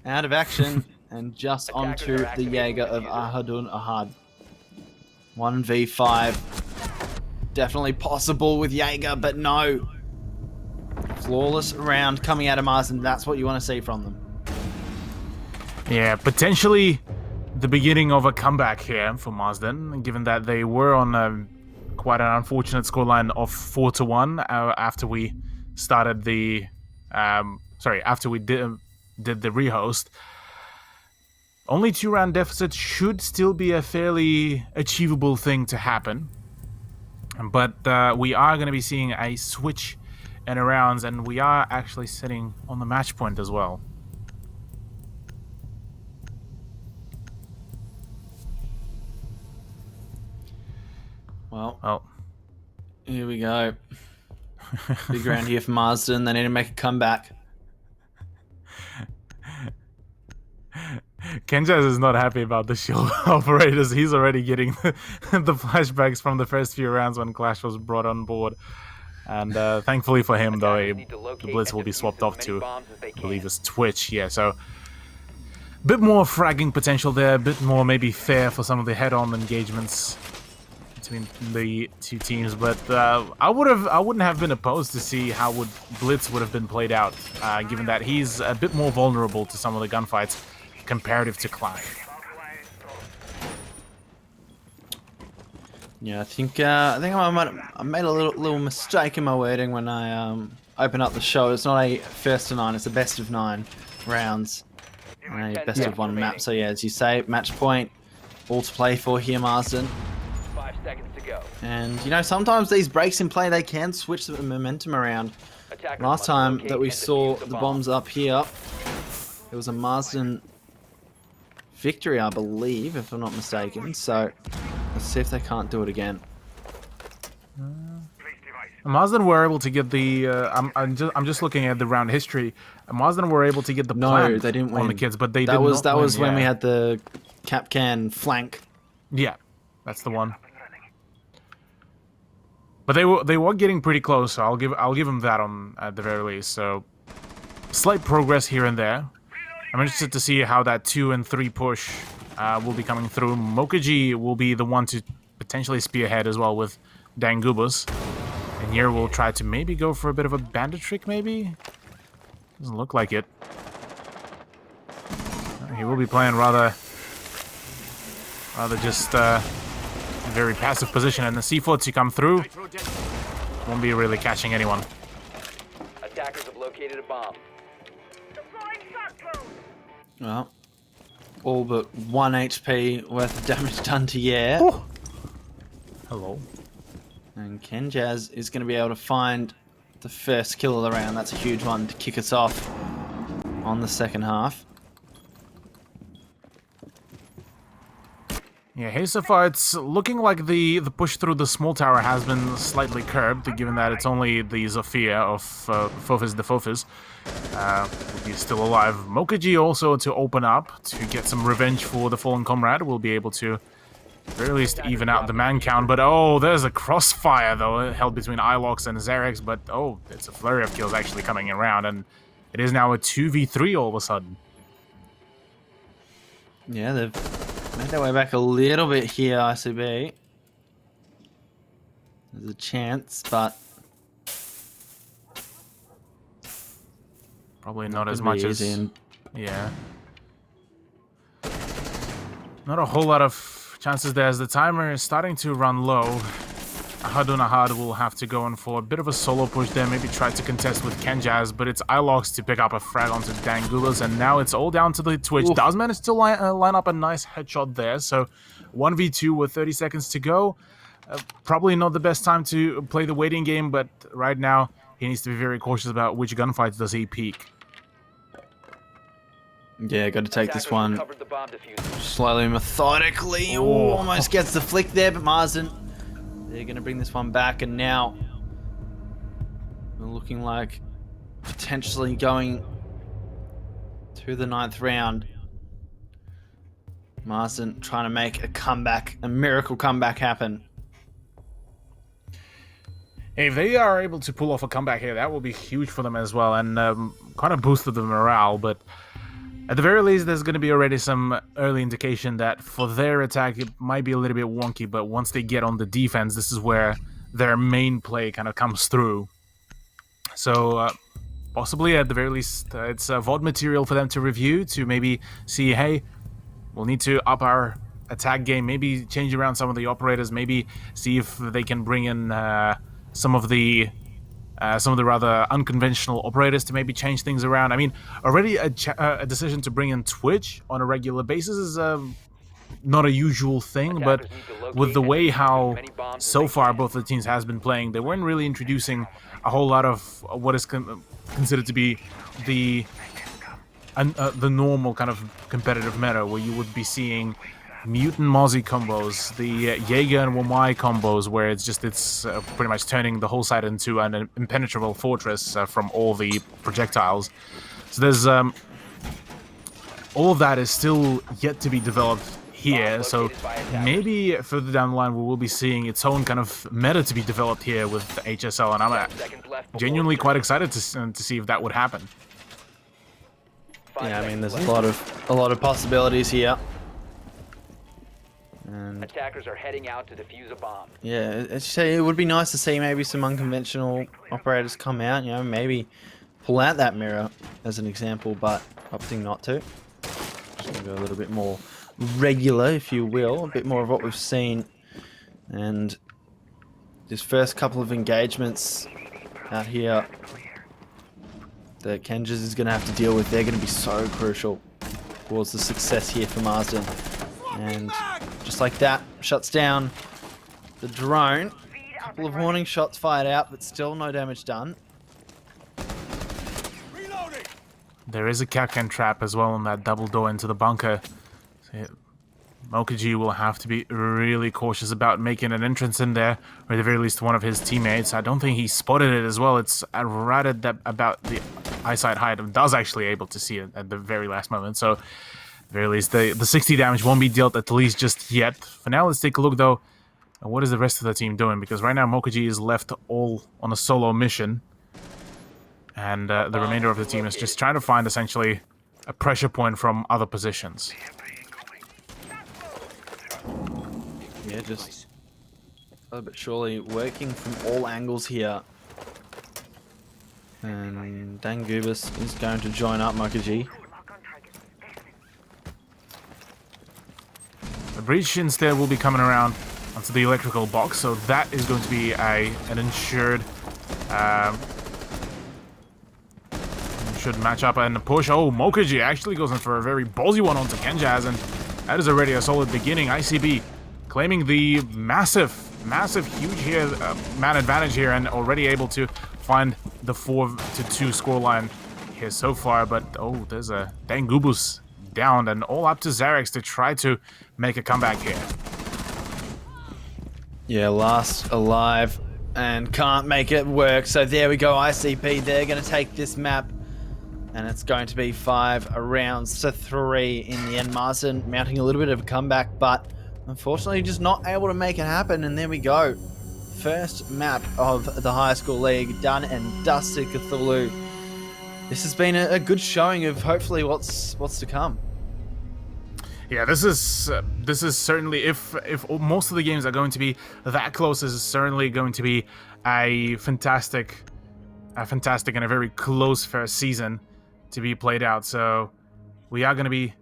out of action and just onto the Jaeger of Ahadun Ahad. 1v5. Definitely possible with Jaeger, but no. Flawless round coming out of Marsden. That's what you want to see from them. Yeah, potentially the beginning of a comeback here for Marsden, given that they were on quite an unfortunate scoreline of 4-1 after we started the after we did the rehost. Only 2-round deficit should still be a fairly achievable thing to happen, but we are going to be seeing a switch in rounds, and we are actually sitting on the match point as well. Well, here we go. Big round here for Marsden. They need to make a comeback. Kenjaz is not happy about the shield operators. He's already getting the flashbacks from the first few rounds when Clash was brought on board. And thankfully for him, though, the Blitz will be swapped off to, I believe, it's Twitch. Yeah, so a bit more fragging potential there, a bit more maybe fair for some of the head-on engagements between the two teams. But I wouldn't have been opposed to see how Blitz would have been played out, given that he's a bit more vulnerable to some of the gunfights comparative to Clash. Yeah, I think I made a little mistake in my wording when I opened up the show. It's not a first to 9; it's a best of 9 rounds, and a best of 1 map. So yeah, as you say, match point, all to play for here, Marsden. 5 seconds to go. And you know, sometimes these breaks in play, they can switch the momentum around. Last time that we saw the bombs up here, it was a Marsden victory, I believe, if I'm not mistaken. So let's see if they can't do it again. Marsden were able to get the. I'm just looking at the round history. Marsden were able to get the plant. No, they didn't win on the kids, but they that did that not was win, when we had the Capcan flank. Yeah, that's the one. But they were getting pretty close, so I'll give them that on at the very least. So slight progress here and there. I'm interested to see how that 2 and 3 push will be coming through. Mokaji will be the one to potentially spearhead as well with Dangubus. And here we'll try to maybe go for a bit of a bandit trick, maybe? Doesn't look like it. He will be playing rather just a very passive position. And the C4 to come through won't be really catching anyone. Attackers have located a bomb. Well, all but 1 HP worth of damage done to Yer. Oh. Hello. And Kenjaz is going to be able to find the first kill of the round. That's a huge one to kick us off on the second half. Yeah, hey, so far it's looking like the push through the small tower has been slightly curbed, given that it's only the Zofia of Fofis the Fofis. He's still alive. Mokaji also to open up to get some revenge for the fallen comrade. Will be able to at very least even out the man count. But oh, there's a crossfire though held between Ilox and Zarex. But oh, it's a flurry of kills actually coming around, and it is now a 2v3 all of a sudden. Yeah, they've made their way back a little bit here, ICB. There's a chance, but probably not as much as... Yeah. Not a whole lot of chances there as the timer is starting to run low. Ahadun Ahad will have to go in for a bit of a solo push there, maybe try to contest with Kenjaz, but it's Ilox to pick up a frag onto Dangulas, and now it's all down to the Twitch. Oof. Does manage to line up a nice headshot there, so 1v2 with 30 seconds to go. Probably not the best time to play the waiting game, but right now he needs to be very cautious about which gunfights does he peek. Yeah, got to take this Attackers one recovered the bomb diffuser. slowly, methodically. Ooh, almost gets the flick there, but Marsden, they're going to bring this one back, and now we're looking like potentially going to the 9th round. Marsden trying to make a comeback, a miracle comeback happen. If they are able to pull off a comeback here, that will be huge for them as well, and kind of boosted the morale. But at the very least, there's going to be already some early indication that for their attack, it might be a little bit wonky, but once they get on the defense, this is where their main play kind of comes through. So possibly, at the very least, it's VOD material for them to review, to maybe see, hey, we'll need to up our attack game, maybe change around some of the operators, maybe see if they can bring in some of the rather unconventional operators to maybe change things around. I mean, already a decision to bring in Twitch on a regular basis is not a usual thing, but with the way how so far both the teams has been playing, they weren't really introducing a whole lot of what is considered to be the normal kind of competitive meta, where you would be seeing Mutant Mozzie combos, the Jaeger and Wamai combos, where it's pretty much turning the whole side into an impenetrable fortress from all the projectiles. So there's all of that is still yet to be developed here, so maybe further down the line we will be seeing its own kind of meta to be developed here with HSL, and I'm genuinely quite excited to see if that would happen. Yeah, I mean, there's a lot of possibilities here. And Attackers are heading out to defuse a bomb. yeah, as you say, it would be nice to see maybe some unconventional operators come out, you know, maybe pull out that mirror as an example, but opting not to. Just gonna go a little bit more regular, if you will, a bit more of what we've seen. And this first couple of engagements out here that Kenjas is going to have to deal with, they're going to be so crucial towards the success here for Marsden. And just like that, shuts down the drone. A couple of warning shots fired out, but still no damage done. There is a Kapkan trap as well on that double door into the bunker. So Mokaji will have to be really cautious about making an entrance in there, or at the very least one of his teammates. I don't think he spotted it as well. It's right at about the eyesight height. It does actually able to see it at the very last moment. So at the very least, the 60 damage won't be dealt at least just yet. For now, let's take a look though. What is the rest of the team doing? Because right now Mokaji is left all on a solo mission. And the remainder of the team is just trying to find essentially a pressure point from other positions. Yeah, just but surely working from all angles here. And Dangubus is going to join up Mokaji. The breach instead will be coming around onto the electrical box, so that is going to be an ensured should match up and push. Oh, Mokaji actually goes in for a very ballsy one onto Kenjaz, and that is already a solid beginning. ICB claiming the massive, huge here, man advantage here, and already able to find the 4-2 scoreline here so far. But oh, there's a Dangubus down, and all up to Zarex to try to make a comeback here. Yeah, last alive and can't make it work. So there we go, ICP. They're going to take this map. And it's going to be 5 rounds to 3 in the end. Marsden mounting a little bit of a comeback, but unfortunately just not able to make it happen. And there we go. First map of the high school league done and dusted, Cthulhu. This has been a good showing of hopefully what's to come. Yeah, this is certainly, if most of the games are going to be that close, this is certainly going to be a fantastic and a very close first season to be played out. So we are going to be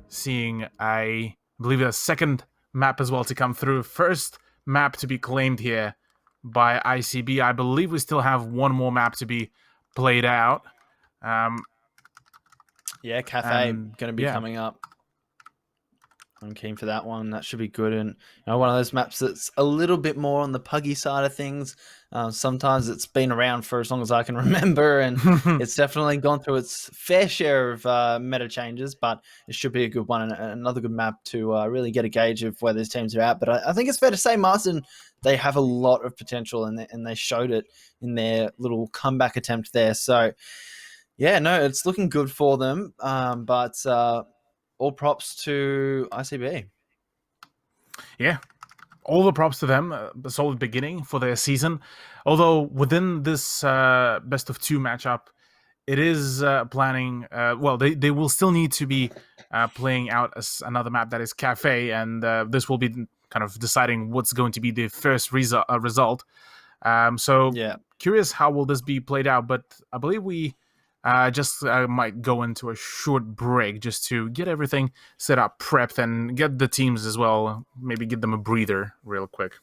seeing, I believe, a second map as well to come through. First map to be claimed here by ICB. I believe we still have one more map to be played out. Yeah, Cafe going to be coming up. I'm keen for that one. That should be good. And one of those maps that's a little bit more on the puggy side of things. Sometimes it's been around for as long as I can remember, and it's definitely gone through its fair share of meta changes. But it should be a good one and another good map to really get a gauge of where these teams are at. But I think it's fair to say Marsden, they have a lot of potential, and they showed it in their little comeback attempt there. So yeah, no, it's looking good for them. But all props to ICB. Yeah, all the props to them. A solid beginning for their season. Although within this best of 2 matchup, it is planning. Well, they will still need to be playing out another map that is Cafe, and this will be kind of deciding what's going to be the first result. So yeah, curious how will this be played out. But I believe we just might go into a short break just to get everything set up, prepped, and get the teams as well. Maybe give them a breather real quick.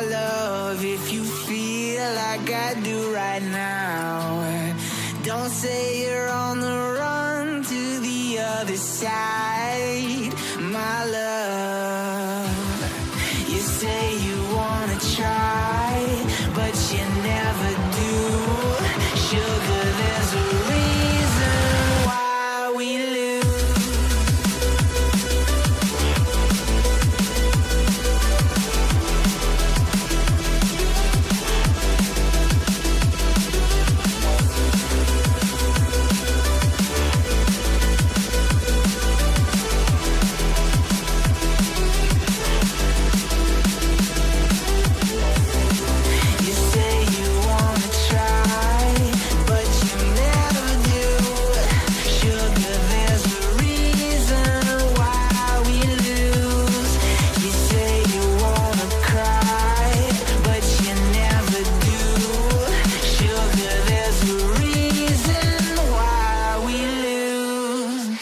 my love, if you feel like I do right now, don't say you're on the run to the other side, my love. You say you wanna try, but you never do. Sugar, there's a reason why we lose. You say you wanna try, but you never do. Sugar, there's a reason why we lose. You say you wanna cry, but you never do. Sugar, there's a reason why we lose.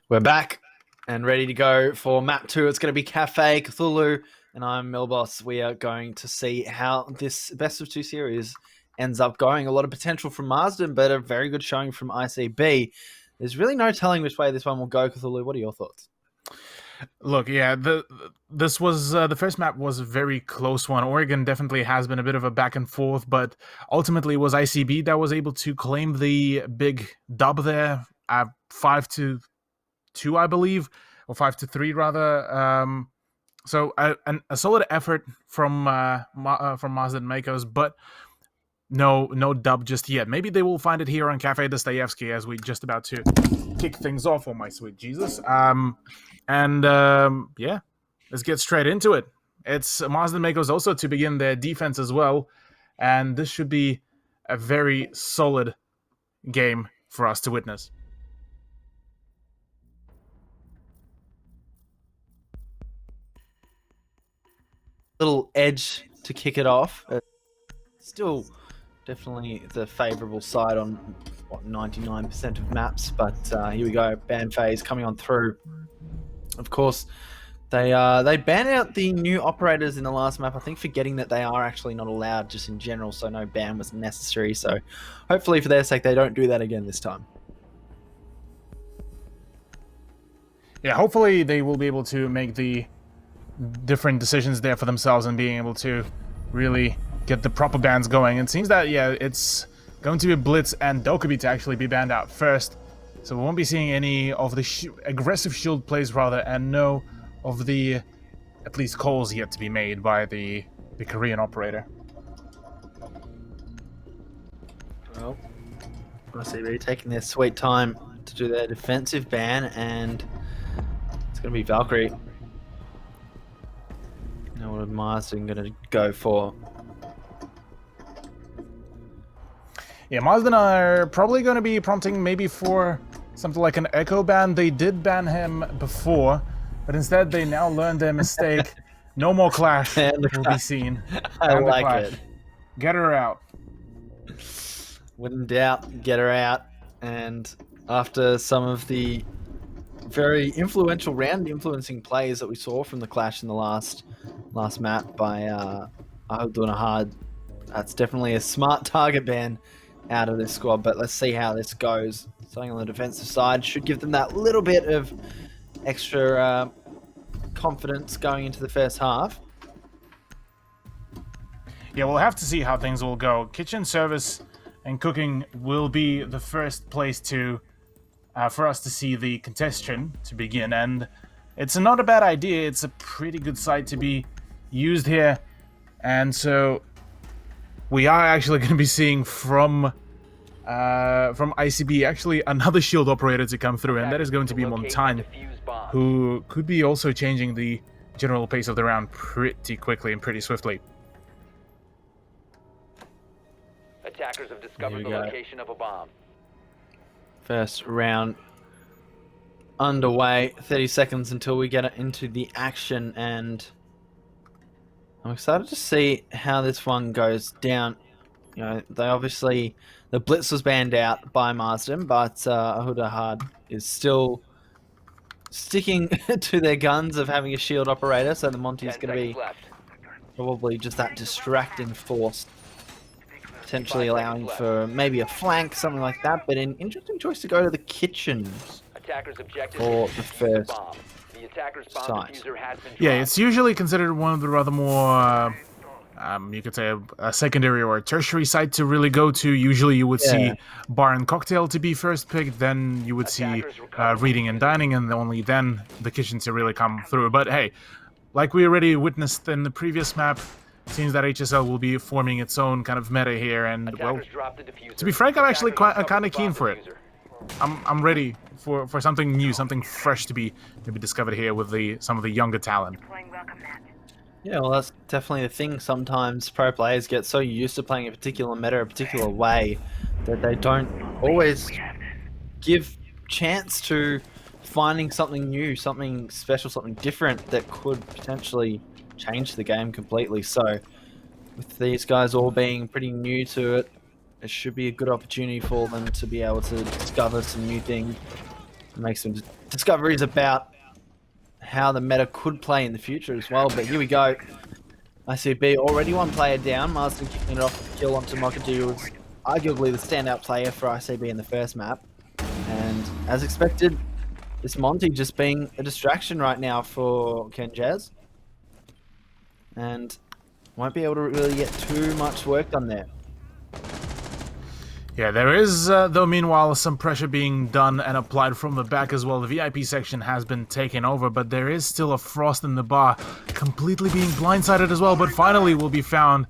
We're back and ready to go for map 2. It's going to be Cafe Cthulhu, and I'm Milboss. We are going to see how this best of 2 series ends up going. A lot of potential from Marsden, but a very good showing from ICB. There's really no telling which way this one will go. Cthulhu, what are your thoughts? Look, yeah, this was the first map was a very close one. Oregon definitely has been a bit of a back and forth, but ultimately it was ICB that was able to claim the big dub there, 5-2, I believe, or 5-3 rather. So a solid effort from Marsden Makers, but no dub just yet. Maybe they will find it here on Cafe Dostoevsky as we just about to kick things off. Oh my sweet Jesus! Yeah, let's get straight into it. It's Marsden Makers also to begin their defense as well, and this should be a very solid game for us to witness. Little edge to kick it off. Still definitely the favourable side on 99% of maps, but here we go. Ban phase coming on through. Of course, they banned out the new operators in the last map, I think forgetting that they are actually not allowed just in general, so no ban was necessary. So hopefully for their sake they don't do that again this time. Yeah, hopefully they will be able to make the different decisions there for themselves and being able to really get the proper bans going. It seems that, yeah, it's going to be Blitz and Dokubi to actually be banned out first. So we won't be seeing any of the aggressive shield plays, rather, and no of the, at least, calls yet to be made by the Korean operator. Well, ICB taking their sweet time to do their defensive ban, and it's going to be Valkyrie. Now what is Marsden going to go for? Yeah, Marsden are probably going to be prompting maybe for something like an Echo ban. They did ban him before, but instead they now learned their mistake. No more clash will be seen. I like it. Get her out. when in doubt, get her out. And after some of the very influential round-influencing plays that we saw from the clash in the last map by Ahudunahad, that's definitely a smart target ban out of this squad. But let's see how this goes. Starting on the defensive side should give them that little bit of extra confidence going into the first half. Yeah, we'll have to see how things will go. Kitchen service and cooking will be the first place to for us to see the contestation to begin, and it's not a bad idea. It's a pretty good site to be used here, and so we are actually going to be seeing from ICB actually another shield operator to come through, and that is going to be Montaigne, who could be also changing the general pace of the round pretty quickly and pretty swiftly. Attackers have discovered the location of a bomb. First round underway. 30 seconds until we get into the action, and I'm excited to see how this one goes down. You know, the blitz was banned out by Marsden, but Ahudahad is still sticking to their guns of having a shield operator, so the Monty is going to be probably just that distracting force, potentially allowing for maybe a flank, something like that. But an interesting choice to go to the kitchens for the first site. Yeah, it's usually considered one of the rather more, you could say, a secondary or a tertiary site to really go to. Usually you would see bar and cocktail to be first picked, then you would see reading and dining, and only then the kitchen to really come through. But hey, like we already witnessed in the previous map, seems that HSL will be forming its own kind of meta here, and well, to be frank, I'm actually kind of keen for it. I'm ready for something new, something fresh to be discovered here with some of the younger talent. Yeah, well, that's definitely the thing. Sometimes pro players get so used to playing a particular meta, a particular way, that they don't always give chance to finding something new, something special, something different that could potentially change the game completely. So with these guys all being pretty new to it, it should be a good opportunity for them to be able to discover some new things, make some discoveries about how the meta could play in the future as well. But here we go. ICB already one player down. Marsden kicking it off with a kill onto Mokaji, who was arguably the standout player for ICB in the first map. And as expected, this Monty just being a distraction right now for Kenjaz, and won't be able to really get too much work done there. Yeah, there is, though, meanwhile, some pressure being done and applied from the back as well. The VIP section has been taken over, but there is still a Frost in the bar, completely being blindsided as well, but finally will be found.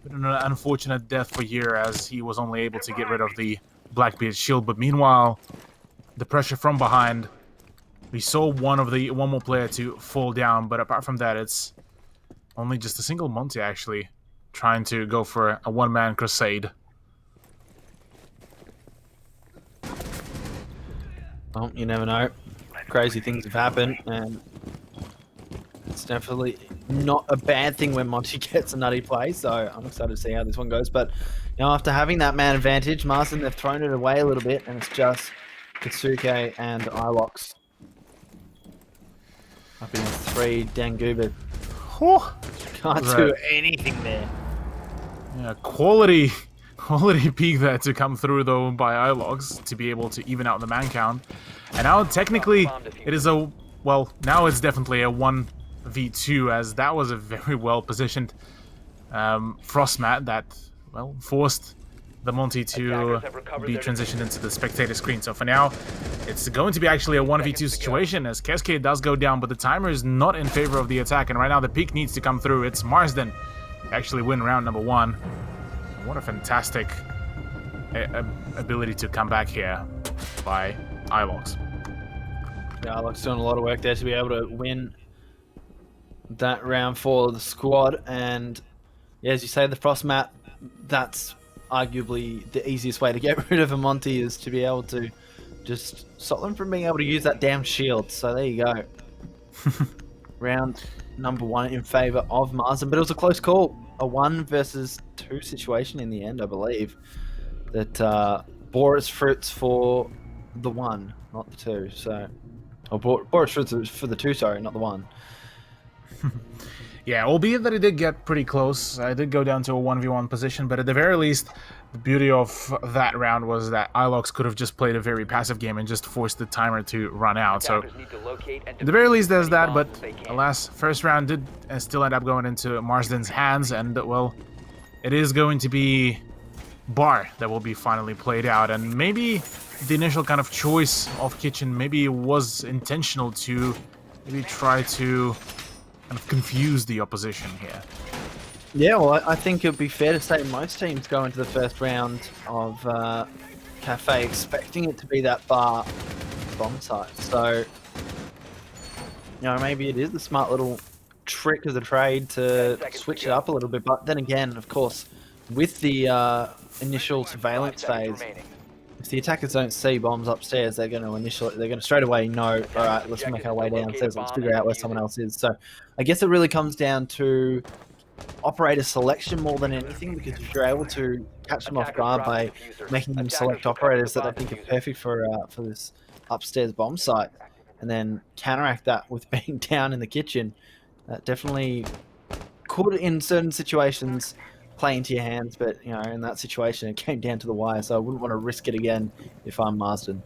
But an unfortunate death for here, as he was only able to get rid of the Blackbeard's shield. But meanwhile, the pressure from behind, we saw one more player to fall down, but apart from that, it's only just a single Monty actually trying to go for a one-man crusade. Well, you never know. Crazy things have happened, and it's definitely not a bad thing when Monty gets a nutty play, so I'm excited to see how this one goes. But, you know, after having that man advantage, Marsden, they've thrown it away a little bit, and it's just Katsuke and Ilox up in 3. Danguba can't do anything there. Yeah, quality peak there to come through, though, by Ilox to be able to even out the man count. And now, technically, it is now it's definitely a 1v2, as that was a very well-positioned frost mat that, well, forced the Monty to be transitioned into the spectator screen. So for now, it's going to be actually a 1v2 situation, as Cascade does go down, but the timer is not in favor of the attack, and right now the peak needs to come through. It's Marsden to actually win round number 1. What a fantastic ability to come back here by Ilox. Yeah, Ilox doing a lot of work there to be able to win that round for the squad. And yeah, as you say, the frost map, that's arguably the easiest way to get rid of a Monty, is to be able to just stop them from being able to use that damn shield. So there you go. Round number 1 in favor of Marsden, but it was a close call. A 1 versus 2 situation in the end, I believe. that Boris Fruits for the 1, not the 2. So, or Boris Fruits for the 2, sorry, not the 1. Yeah, albeit that it did get pretty close. I did go down to a 1v1 position, but at the very least, the beauty of that round was that Ilox could have just played a very passive game and just forced the timer to run out. So, at the very least, there's that, but alas, first round did still end up going into Marsden's hands, and, well, it is going to be Bar that will be finally played out, and maybe the initial kind of choice of Kitchen maybe was intentional to maybe try to kind of confuse the opposition here. Yeah, well, I think it would be fair to say most teams go into the first round of Cafe expecting it to be that Bar bomb site. So, you know, maybe it is the smart little trick of the trade to switch it up a little bit. But then again, of course, with the initial surveillance phase, if the attackers don't see bombs upstairs, they're going to straight away know, all right, let's make our way downstairs, let's figure out where someone else is. So I guess it really comes down to operator selection more than anything, because if you're able to catch them off guard by making them select operators that they think are perfect for this upstairs bomb site, and then counteract that with being down in the kitchen, that definitely could, in certain situations, play into your hands. But, you know, in that situation, it came down to the wire, so I wouldn't want to risk it again if I'm Marsden.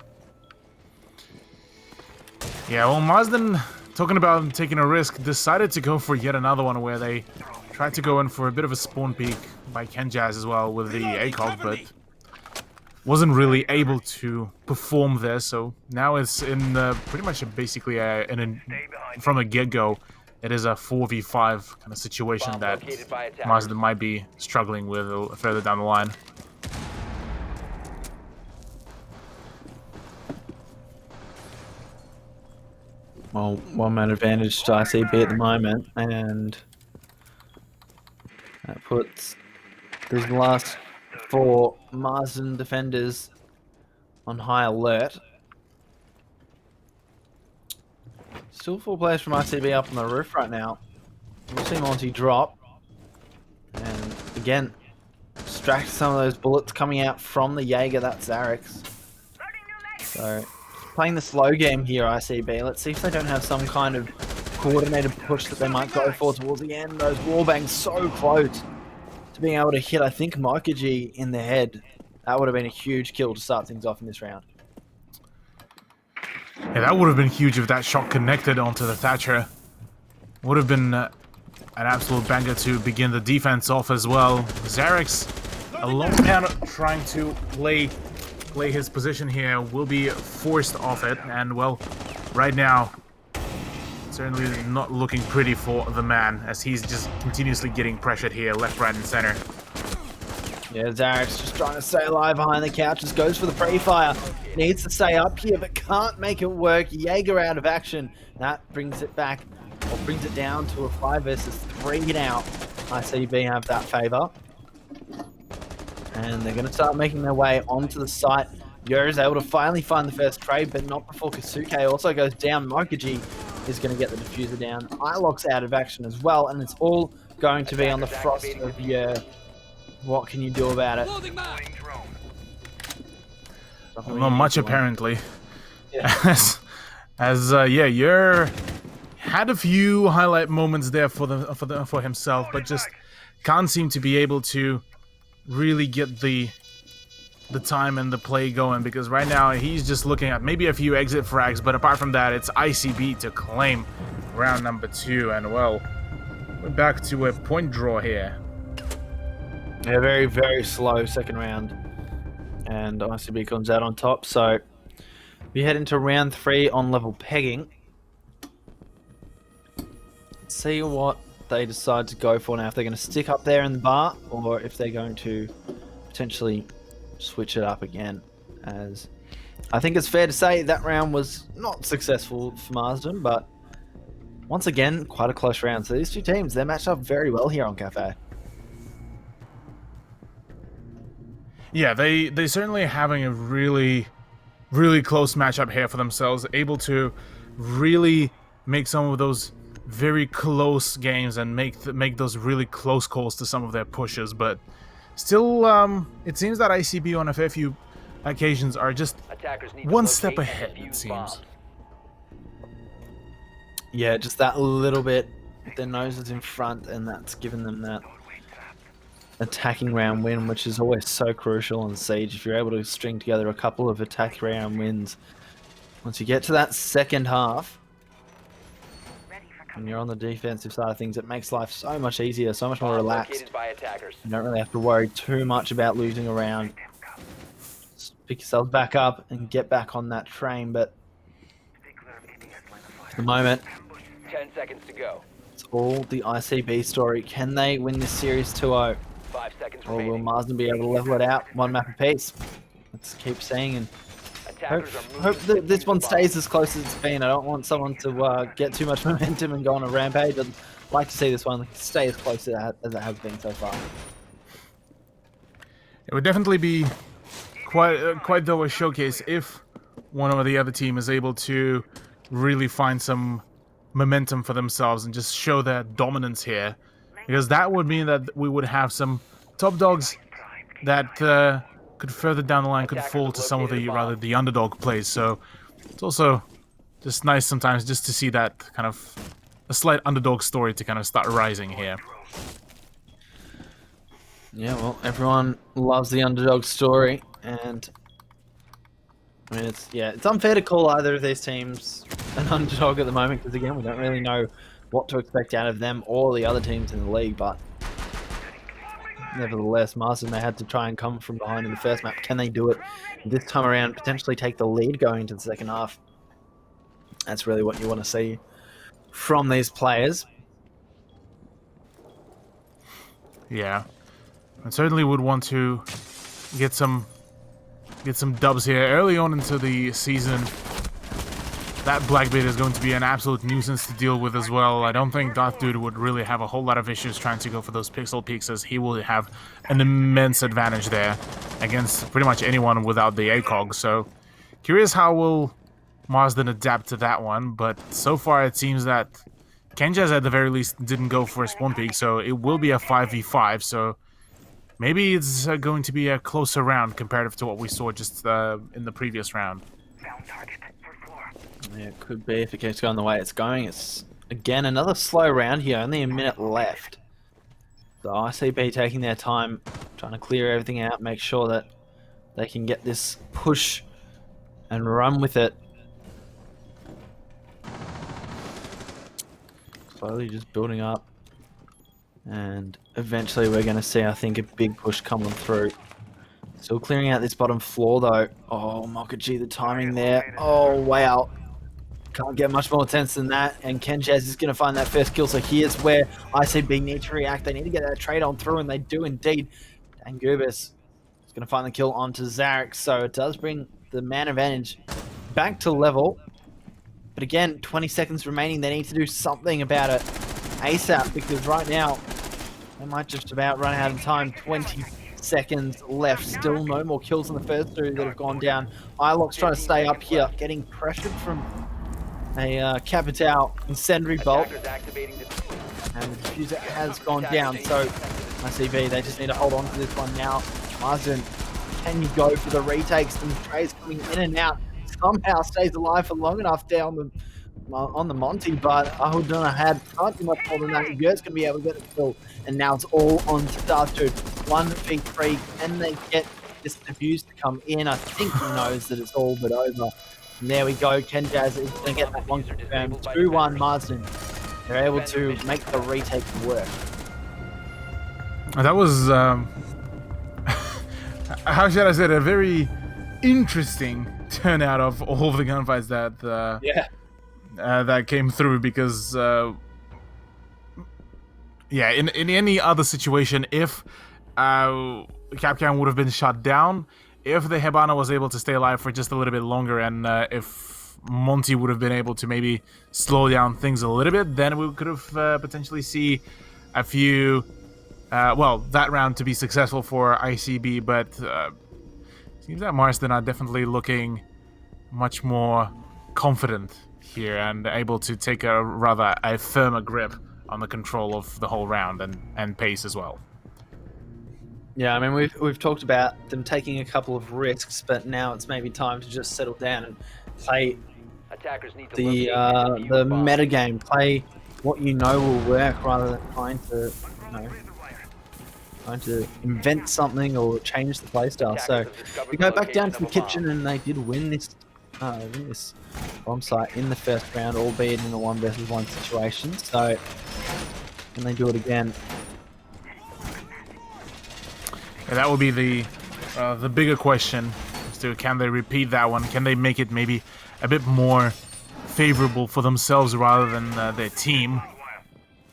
Yeah, well, Marsden, talking about taking a risk, decided to go for yet another one where they tried to go in for a bit of a spawn peek by Kenjaz as well with the ACOG, but wasn't really able to perform there. So now it's in pretty much basically from the get-go, it is a 4v5 kind of situation that Marsden might be struggling with further down the line. Well, one-man advantage to ICB at the moment, and that puts these last 4 Marsden defenders on high alert. Still 4 players from ICB up on the roof right now. We'll see Monty drop. And again, distract some of those bullets coming out from the Jaeger, that's Zarex. So, playing the slow game here, ICB. Let's see if they don't have some kind of coordinated push that they might go for towards the end. Those wallbangs so close to being able to hit, I think, Mokaji in the head. That would have been a huge kill to start things off in this round. Yeah, that would have been huge if that shot connected onto the Thatcher. Would have been an absolute banger to begin the defense off as well. Zarex, a lone man trying to play his position here, will be forced off it. And, well, right now, certainly not looking pretty for the man, as he's just continuously getting pressured here, left, right, and center. Yeah, Zarex just trying to stay alive behind the couches, goes for the pre-fire. Needs to stay up here, but can't make it work. Jaeger out of action. That brings it back, or brings it down to a 5 versus 3 now. ICB have that favor. And they're going to start making their way onto the site. Yo is able to finally find the first trade, but not before Kasuke also goes down. Mokaji is going to get the diffuser down. Ilox out of action as well, and it's all going to be on the frost of Yo. What can you do about it? Not much, apparently. Yeah. Yeah, you're had a few highlight moments there for himself, but just can't seem to be able to really get the time and the play going, because right now he's just looking at maybe a few exit frags, but apart from that, it's ICB to claim round number 2, and, well, we're back to a point draw here. Yeah, very, very slow second round. And ICB comes out on top. So we head into round 3 on level pegging. See what they decide to go for now. If they're going to stick up there in the bar, or if they're going to potentially switch it up again. As I think it's fair to say that round was not successful for Marsden, but once again, quite a close round. So these two teams, they're matched up very well here on Cafe. Yeah, they certainly having a really, really close matchup here for themselves, able to really make some of those very close games and make those really close calls to some of their pushes. But Still, it seems that ICB on a fair few occasions are just Attackers need to one step locate and ahead, it defuse seems. bombs. Yeah, just that little bit. Their nose is in front, and that's given them that attacking round win, which is always so crucial in Siege. If you're able to string together a couple of attack round wins, once you get to that second half, and you're on the defensive side of things, it makes life so much easier, so much more Bomb relaxed. located by attackers. You don't really have to worry too much about losing a round. Just pick yourself back up and get back on that train, but at the moment, 10 seconds to go. it's all the ICB story. Can they win this series 2-0? 5 seconds Or will remaining. Marsden be able to level it out one map apiece? Let's keep seeing and Attackers are moving hope to that this defuse one bombs. stays as close as it's been. I don't want someone to get too much momentum and go on a rampage. I'd like to see this one stay as close as it has been so far. It would definitely be quite though a showcase if one or the other team is able to really find some momentum for themselves and just show their dominance here, because that would mean that we would have some top dogs that could further down the line could fall to some of the underdog plays. So it's also just nice sometimes just to see that kind of a slight underdog story to kind of start rising here. Yeah, well, everyone loves the underdog story, and I mean, it's unfair to call either of these teams an underdog at the moment, because again, we don't really know what to expect out of them or the other teams in the league, but nevertheless, Marsden, they had to try and come from behind in the first map. Can they do it this time around, potentially take the lead going into the second half? That's really what you want to see from these players. Yeah, I certainly would want to get some dubs here early on into the season. That Blackbeard is going to be an absolute nuisance to deal with as well. I don't think Darth Dude would really have a whole lot of issues trying to go for those pixel peaks, as he will have an immense advantage there against pretty much anyone without the ACOG. So curious how will Marsden adapt to that one, but so far it seems that Kenjas at the very least didn't go for a spawn peak, so it will be a 5v5, so maybe it's going to be a closer round comparative to what we saw just in the previous round. Yeah, it could be if it keeps going the way it's going. It's, again, another slow round here, only a minute left. The ICB taking their time, trying to clear everything out, make sure that they can get this push and run with it. Slowly just building up. And eventually we're going to see, I think, a big push coming through. Still clearing out this bottom floor, though. Oh, Mokaji, the timing there. Oh, wow. Can't get much more tense than that, and Kenjaz is going to find that first kill, so here's where ICB need to react. They need to get that trade on through, and they do indeed. Dangubis is going to find the kill onto Zarek, so it does bring the man advantage back to level. But again, 20 seconds remaining. They need to do something about it ASAP, because right now they might just about run out of time. 20 seconds left. Still no more kills in the first two that have gone down. Ilok's trying to stay up here, getting pressured from a Capital incendiary bolt, and the diffuser has gone down, so ICB, they just need to hold on to this one now. Marsden, can you go for the retakes? And Trey's coming in and out, somehow stays alive for long enough down on the Monty, but Ahuduna can't do much more than that. Yurt's going to be able to get the kill, and now it's all on to Darth Dude. 1v3, can they get this diffuse to come in? I think he knows that it's all but over. And there we go, Kenjaz is going to get that one confirmed. 2-1 Marsden. They're able to make the retake work. That was, how should I say it, a very interesting turnout of all of the gunfights that that came through, because yeah, in any other situation, if Capcan would have been shut down, if the Hebana was able to stay alive for just a little bit longer, and if Monty would have been able to maybe slow down things a little bit, then we could have potentially see a few, well, that round to be successful for ICB, but seems that Marsden are definitely looking much more confident here and able to take a firmer grip on the control of the whole round and pace as well. Yeah, I mean we've talked about them taking a couple of risks, but now it's maybe time to just settle down and play Attackers need to the locate and defuse the bomb. meta game. Play what you know will work rather than trying to invent something or change the playstyle. So we go back down to the kitchen, and they did win this bomb site in the first round, albeit in a 1 versus 1 situation. So can they do it again? Yeah, that will be the bigger question. As to can they repeat that one? Can they make it maybe a bit more favorable for themselves rather than their team?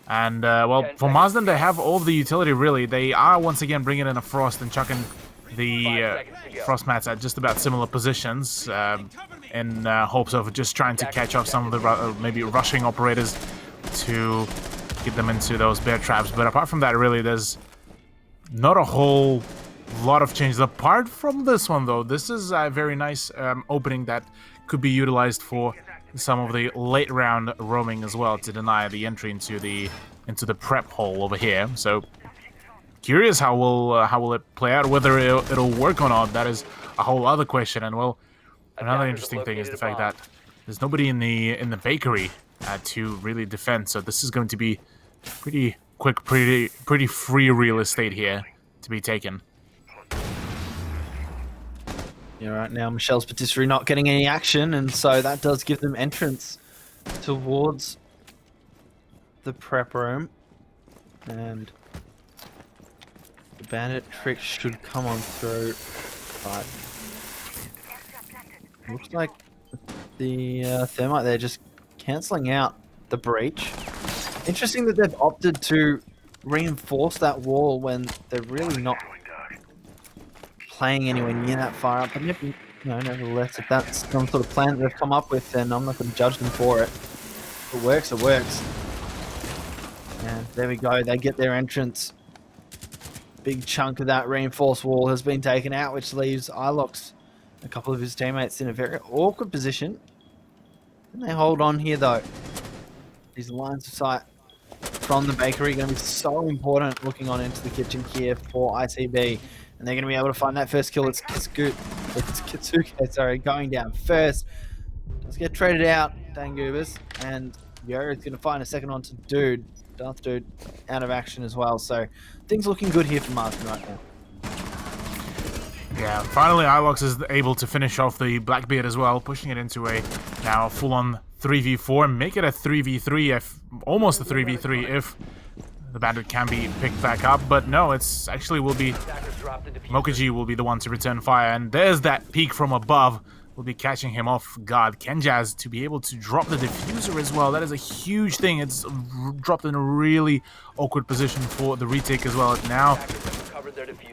And well, for Marsden, they have all of the utility. Really, they are once again bringing in a frost and chucking the frost mats at just about similar positions in hopes of just trying to catch up some of the maybe rushing operators to get them into those bear traps. But apart from that, really, there's not a whole lot of changes. Apart from this one, though, this is a very nice opening that could be utilized for some of the late round roaming as well to deny the entry into the prep hole over here. So curious how will it play out, whether it'll work or not. That is a whole other question. And well, another interesting thing is the fact that there's nobody in the bakery to really defend. So this is going to be pretty quick, pretty free real estate here to be taken. Yeah, right now Michelle's patisserie not getting any action, and so that does give them entrance towards the prep room, and the bandit trick should come on through, but looks like the thermite there just cancelling out the breach. Interesting that they've opted to reinforce that wall when they're really not playing anywhere near that far up. But nevertheless, if that's some sort of plan that they've come up with, then I'm not going to judge them for it. If it works, it works. And there we go. They get their entrance. Big chunk of that reinforced wall has been taken out, which leaves Ilox, a couple of his teammates, in a very awkward position. And they hold on here, though. These lines of sight from the bakery are going to be so important looking on into the kitchen here for ITB. And they're going to be able to find that first kill. It's Kitsuke, going down first. Let's get traded out, Dangoobers. And Yo is going to find a second one to Dude. Darth Dude out of action as well. So things looking good here for Marsden right now. Yeah, finally Ilox is able to finish off the Blackbeard as well, pushing it into a now full-on 3v4, make it a 3v3, almost a 3v3 if the bandit can be picked back up. But no, it's actually will be Mokaji will be the one to return fire, and there's that peek from above. Will be catching him off guard. Kenjaz to be able to drop the diffuser as well. That is a huge thing. It's dropped in a really awkward position for the retake as well. Now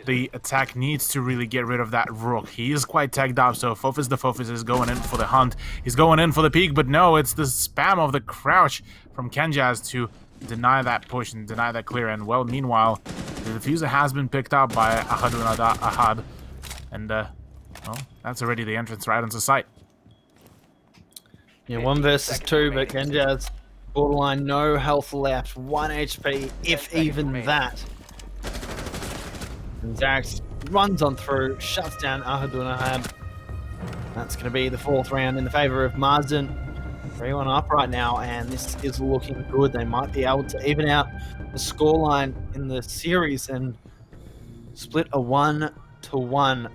the attack needs to really get rid of that Rook. He is quite tagged up, so Fofus the Fofus is going in for the hunt. He's going in for the peek, but no, it's the spam of the crouch from Kenjaz to deny that push and deny that clear. And well, meanwhile, the diffuser has been picked up by Ahad, and well, that's already the entrance right into sight. Yeah, 1 versus 2, but Kenjaz borderline no health left, 1 HP, if even that. And Zax runs on through, shuts down Ahad. That's going to be the 4th round in the favor of Marsden. 3-1 up right now, and this is looking good. They might be able to even out the scoreline in the series and split a 1-1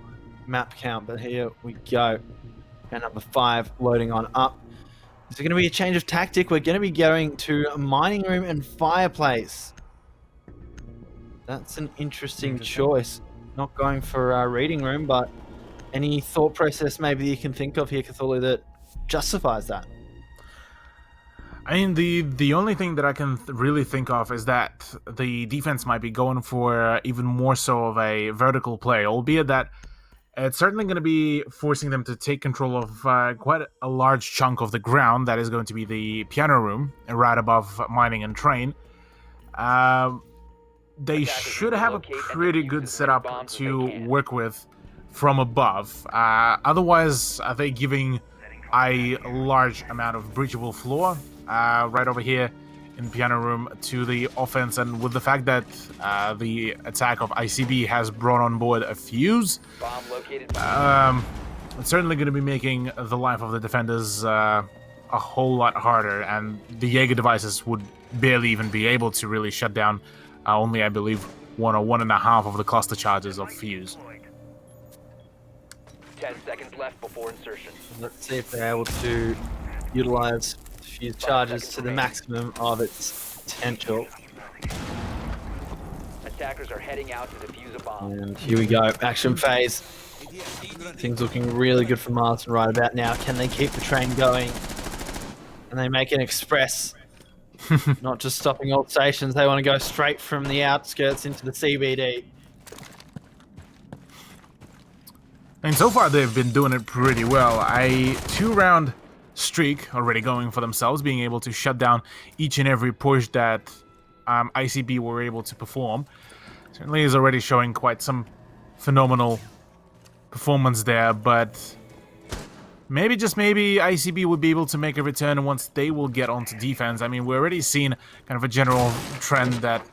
map count. But here we go. And number 5 loading on up. Is there going to be a change of tactic? We're going to be going to a mining room and fireplace. That's an interesting choice. Not going for a reading room, but any thought process maybe you can think of here, Cthulhu, that justifies that? I mean, the only thing that I can really think of is that the defense might be going for even more so of a vertical play, albeit that it's certainly going to be forcing them to take control of quite a large chunk of the ground. That is going to be the piano room right above mining and train. They should have a pretty good setup to work with from above. Otherwise, are they giving a large amount of breachable floor right over here in Piano Room to the offense, and with the fact that the attack of ICB has brought on board a fuse, Bomb located. it's certainly going to be making the life of the defenders a whole lot harder, and the Jaeger devices would barely even be able to really shut down only, I believe, 1 or 1.5 of the cluster charges of fuse. 10 seconds left before insertion. Let's see if they're able to utilize fuse charges to the maximum of its potential. Attackers are heading out to defuse a bomb. And here we go, action phase. Things looking really good for Marsden right about now. Can they keep the train going? Can they make an express? Not just stopping all stations, they want to go straight from the outskirts into the CBD. And so far they've been doing it pretty well. A 2-round streak already going for themselves, being able to shut down each and every push that ICB were able to perform. Certainly is already showing quite some phenomenal performance there, but maybe, just maybe, ICB would be able to make a return once they will get onto defense. I mean, we're already seeing kind of a general trend that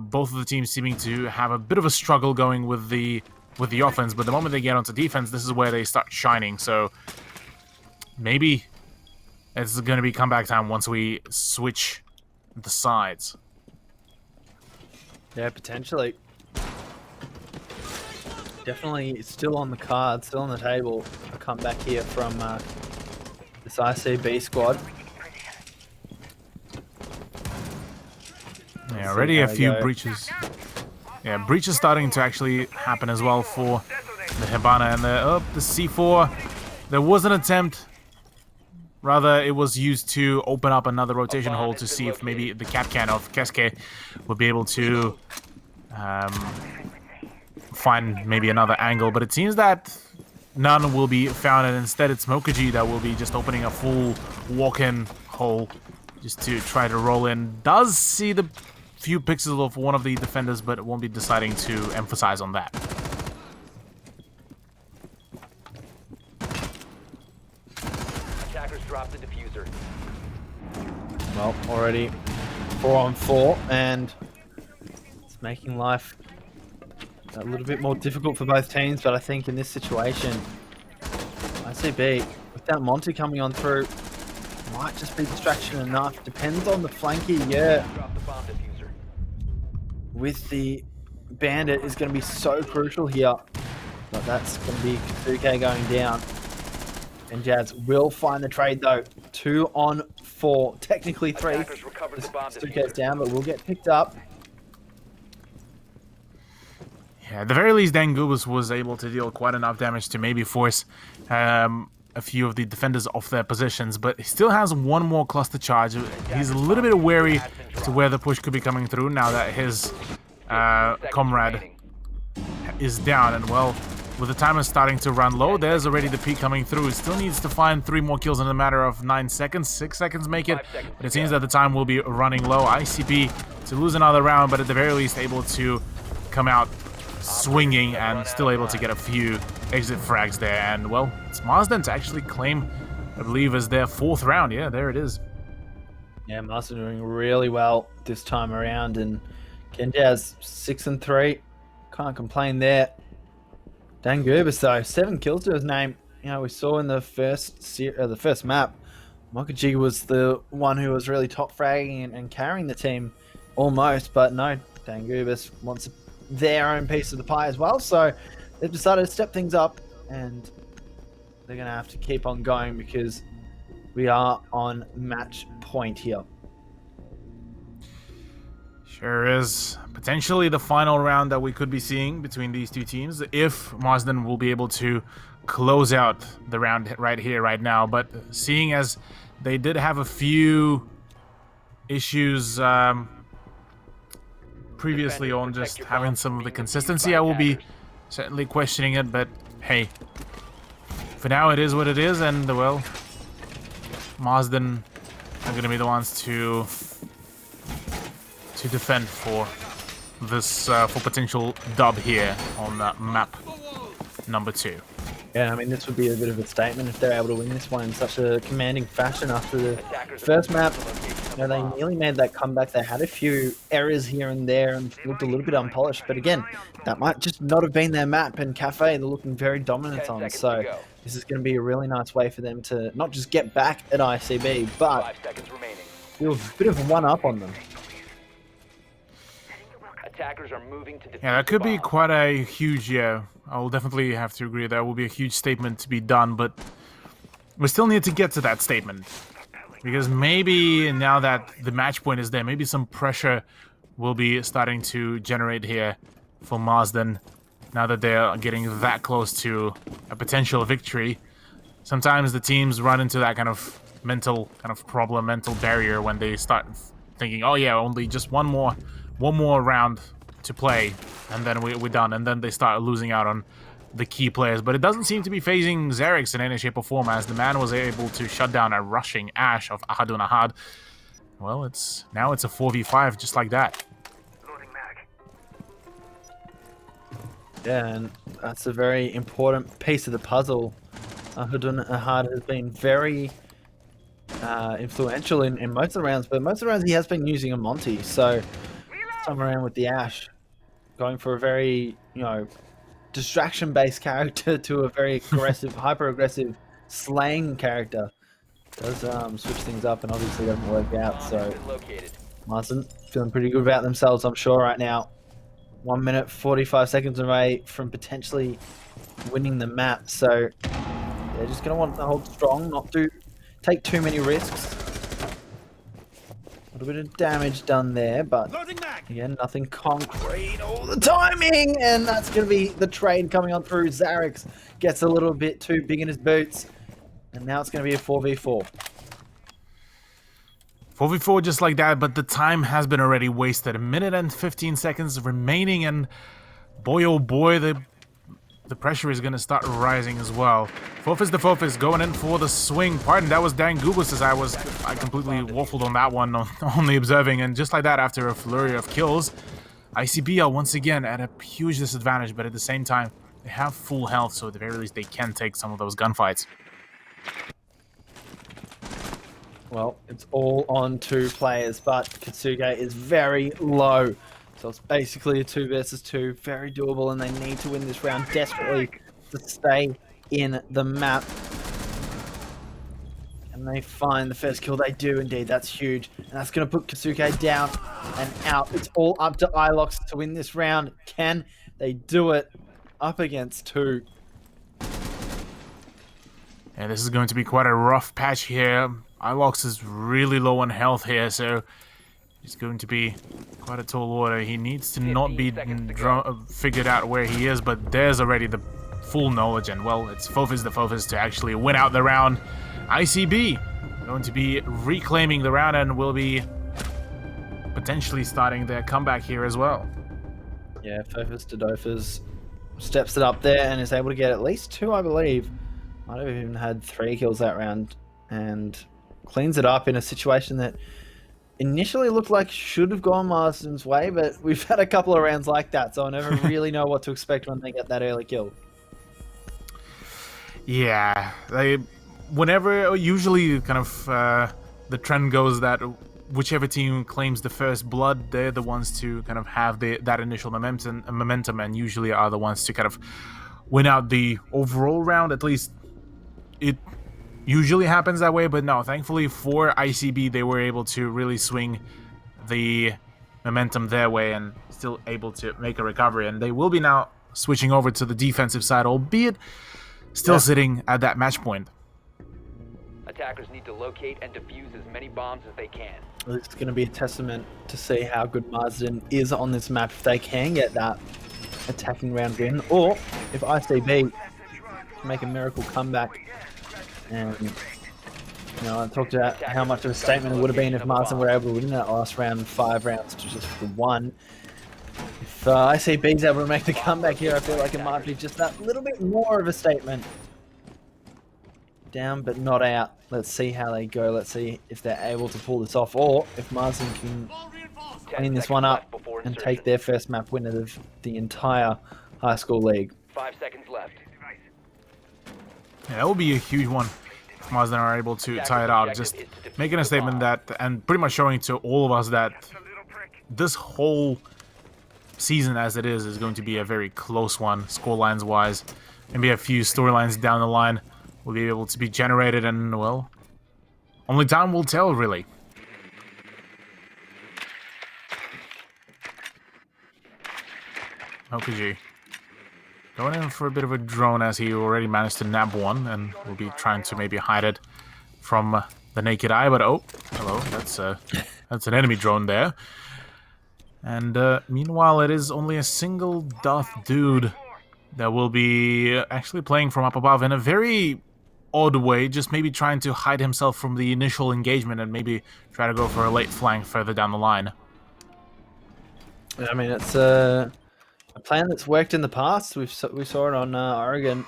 both of the teams seeming to have a bit of a struggle going with the offense, but the moment they get onto defense, this is where they start shining. So maybe it's going to be comeback time once we switch the sides. Yeah, potentially. Definitely still on the card, still on the table. A comeback here from this ICB squad. Yeah, already a few breaches. Yeah, breaches starting to actually happen as well for the Hibana and the C4. There was an attempt. Rather, it was used to open up another rotation hole to see if maybe the Capcan of Keske would be able to find maybe another angle. But it seems that none will be found, and instead it's Mokaji that will be just opening a full walk-in hole just to try to roll in. Does see the few pixels of one of the defenders, but won't be deciding to emphasize on that. Attackers drop the diffuser. Well, already 4-on-4, and it's making life a little bit more difficult for both teams, but I think in this situation, ICB, without Monty coming on through, might just be distraction enough. Depends on the flanky, yeah. Drop the bomb diffuser. With the Bandit is going to be so crucial here. But that's going to be Kazuke going down. And Jazz will find the trade though. 2-on-4, technically 3. Attackers recover the bomb Kazuke's diffuser. down, but will get picked up. Yeah, at the very least, Dangubus was able to deal quite enough damage to maybe force a few of the defenders off their positions, but he still has one more cluster charge. He's a little bit wary to where the push could be coming through now that his comrade is down. And well, with the timer starting to run low, there's already the peak coming through. He still needs to find 3 more kills in a matter of 9 seconds. 6 seconds make it, but it seems that the time will be running low. ICB to lose another round, but at the very least able to come out swinging and still able to get a few exit frags there. And well, it's Marsden to actually claim, I believe, as their 4th round. Yeah, there it is. Yeah, Marsden doing really well this time around, and Kenjaz 6-3. Can't complain there. Dangubus though, 7 kills to his name. You know, we saw in the first map, Mokaji was the one who was really top fragging and carrying the team almost, but no, Dangubus wants their own piece of the pie as well, so they've decided to step things up, and they're going to have to keep on going because we are on match point here. Sure is. Potentially the final round that we could be seeing between these two teams, if Marsden will be able to close out the round right here, right now. But seeing as they did have a few issues previously on just having some of the consistency, I will be certainly questioning it. But hey, for now it is what it is, and well, Marsden are going to be the ones to defend for this for potential dub here on map number 2. Yeah, I mean, this would be a bit of a statement if they're able to win this one in such a commanding fashion after the first map. You know, they nearly made that comeback. They had a few errors here and there and looked a little bit unpolished. But again, that might just not have been their map. And Cafe, they're looking very dominant 10 on. seconds So to go. this is going to be a really nice way for them to not just get back at ICB, but 5 seconds remaining. do a bit of a one-up on them. Attackers are moving to defuse Yeah, that could the be bomb. quite a huge, I will definitely have to agree that will be a huge statement to be done, but we still need to get to that statement. Because maybe now that the match point is there, maybe some pressure will be starting to generate here for Marsden now that they're getting that close to a potential victory. Sometimes the teams run into that kind of mental problem, mental barrier when they start thinking, oh yeah, only just one more round to play, and then we're done, and then they start losing out on the key players. But it doesn't seem to be phasing Xerix in any shape or form, as the man was able to shut down a rushing Ash of Ahadun Ahad. Well, now it's a 4v5 just like that. Yeah, and that's a very important piece of the puzzle. Ahadun Ahad has been very influential in most of the rounds, but most of the rounds he has been using a Monty. So some around with the Ash, going for a very, distraction-based character to a very aggressive, hyper-aggressive slaying character. Does switch things up and obviously doesn't work out. So Marsden feeling pretty good about themselves, I'm sure, right now. 1 minute 45 seconds away from potentially winning the map. So they're just going to want to hold strong, not take too many risks. A little bit of damage done there, but again, nothing concrete. Oh, the timing! And that's going to be the trade coming on through. Xerix gets a little bit too big in his boots. And now it's going to be a 4v4. 4v4 just like that, but the time has been already wasted. 1 minute and 15 seconds remaining, and boy oh boy, the pressure is going to start rising as well. Fofus the Fofus going in for the swing. Pardon, that was Dan Gubus, as I completely waffled on that one, only observing. And just like that, after a flurry of kills, ICB are once again at a huge disadvantage, but at the same time, they have full health, so at the very least they can take some of those gunfights. Well, it's all on 2 players, but Katsuge is very low. So it's basically a 2 versus 2, very doable, and they need to win this round desperately to stay in the map. And they find the first kill. They do indeed. That's huge. And that's going to put Katsuge down and out. It's all up to Ilox to win this round. Can they do it up against 2? Yeah, this is going to be quite a rough patch here. Ilox is really low on health here, so he's going to be quite a tall order. He needs to not be figured out where he is, but there's already the full knowledge, and well, it's Fofus the Fofus to actually win out the round. ICB going to be reclaiming the round and will be potentially starting their comeback here as well. Yeah, Fofus to Dofus steps it up there and is able to get at least 2, I believe. Might have even had 3 kills that round, and cleans it up in a situation that initially looked like should have gone Marsden's way, but we've had a couple of rounds like that, so I never really know what to expect when they get that early kill. Yeah, usually kind of the trend goes that whichever team claims the first blood, they're the ones to kind of have that initial momentum, and usually are the ones to kind of win out the overall round. At least it usually happens that way, but no, thankfully for ICB, they were able to really swing the momentum their way and still able to make a recovery, and they will be now switching over to the defensive side, albeit still sitting at that match point. Attackers need to locate and defuse as many bombs as they can. Well, it's going to be a testament to see how good Marsden is on this map if they can get that attacking round win, or if ICB can make a miracle comeback. And I talked about how much of a statement it would have been if Marsden were able to win that last round 5 rounds to just the 1. If ICB's able to make the comeback here, I feel like it might be just that little bit more of a statement. Down but not out. Let's see how they go. Let's see if they're able to pull this off, or if Marsden can clean this one up and take their first map win of the entire high school league. 5 seconds left. Yeah, that will be a huge one. Marsden are able to tie it out, just making a statement that, and pretty much showing to all of us that this whole season as it is going to be a very close one, scorelines wise. Maybe a few storylines down the line will be able to be generated, and well, only time will tell, really. OKG going in for a bit of a drone, as he already managed to nab one, and will be trying to maybe hide it from the naked eye. But oh, hello, that's an enemy drone there. And meanwhile, it is only a single Darth dude that will be actually playing from up above in a very odd way, just maybe trying to hide himself from the initial engagement and maybe try to go for a late flank further down the line. I mean, it's a plan that's worked in the past. We saw it on Oregon.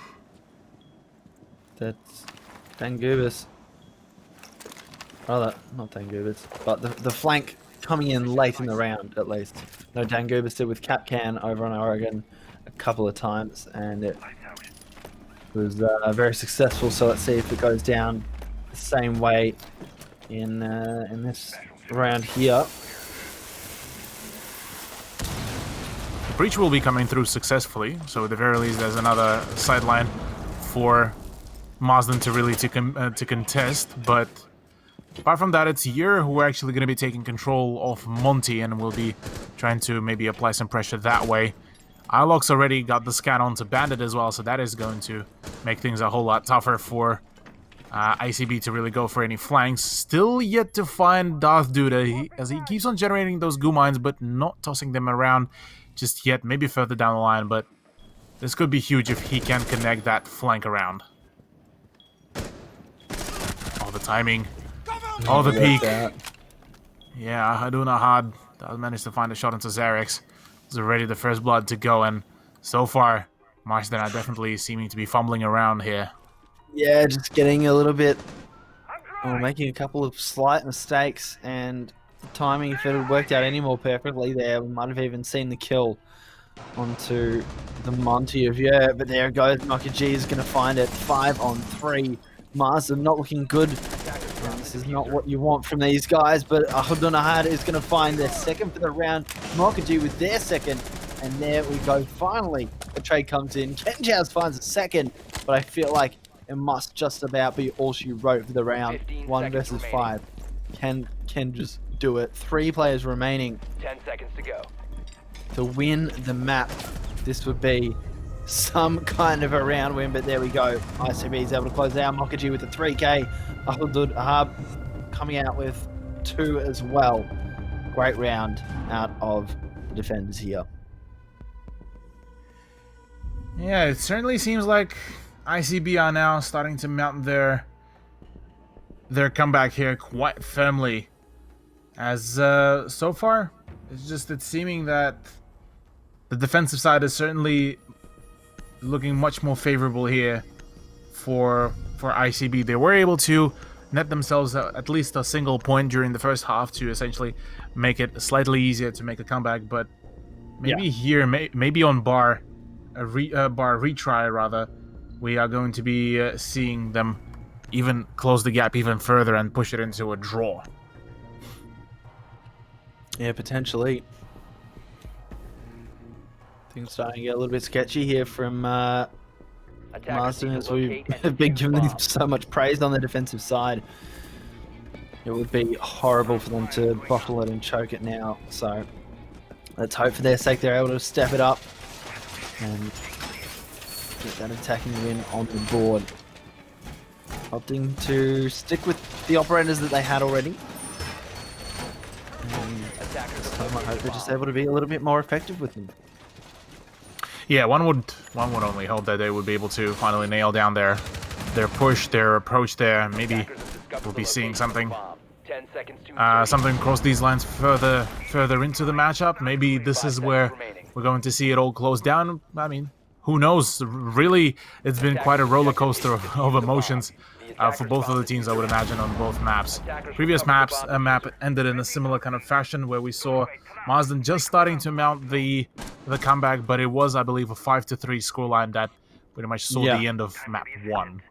That's Dangubis. Rather, not Dangubis, but the flank coming in late in the round, at least. No, Dangubis did with Capcan over on Oregon a couple of times, and it was very successful. So let's see if it goes down the same way in this round here. The breach will be coming through successfully, so at the very least there's another sideline for Marsden to really to contest. But apart from that, it's Yer who are actually going to be taking control of Monty and will be trying to maybe apply some pressure that way. Ilox already got the scan onto Bandit as well, so that is going to make things a whole lot tougher for ICB to really go for any flanks. Still yet to find Darth Duda, as he keeps on generating those goo mines, but not tossing them around just yet. Maybe further down the line, but this could be huge if he can connect that flank around. Oh, the timing. Oh, the peak. Yeah, Haduna Had does manage to find a shot into Xerix. It's already the first blood to go, and so far, Marsden are definitely seeming to be fumbling around here. Yeah, just getting a little bit, making a couple of slight mistakes, and the timing, if it had worked out any more perfectly there, we might have even seen the kill onto the Monty of Yer, but there it goes. Nakaji is going to find it. 5 on 3. Marsden not looking good. This is not what you want from these guys, but Ahudunahad is going to find their second for the round. Mokaji with their second, and there we go. Finally, a trade comes in. Kenjaz finds a second, but I feel like it must just about be all she wrote for the round. 1 versus 5. Can just do it. 3 players remaining. 10 seconds to go. To win the map, this would be some kind of a round win, but there we go. ICB is able to close out. Mokaji with the 3K. Ahudud Ahab coming out with 2 as well. Great round out of the defenders here. Yeah, it certainly seems like ICB are now starting to mount their comeback here quite firmly. As so far, it's seeming that the defensive side is certainly looking much more favorable here for ICB. They were able to net themselves at least a single point during the first half to essentially make it slightly easier to make a comeback, but maybe here, maybe on bar retry rather, we are going to be seeing them even close the gap even further and push it into a draw. Yeah, potentially. Things starting to get a little bit sketchy here from Marsden, as we've been giving them so much praise on the defensive side. It would be horrible for them to bottle it and choke it now. So let's hope for their sake they're able to step it up and get that attacking win on the board. Opting to stick with the operators that they had already. And this time I hope they're just able to be a little bit more effective with them. Yeah, one would only hope that they would be able to finally nail down their push, their approach there. Maybe we'll be seeing something cross these lines further into the matchup. Maybe this is where we're going to see it all close down. I mean, who knows? Really, it's been quite a roller coaster of emotions for both of the teams, I would imagine, on both maps. Previous map ended in a similar kind of fashion where we saw Marsden just starting to mount the comeback, but it was, I believe, a 5-3 scoreline that pretty much saw the end of map 1.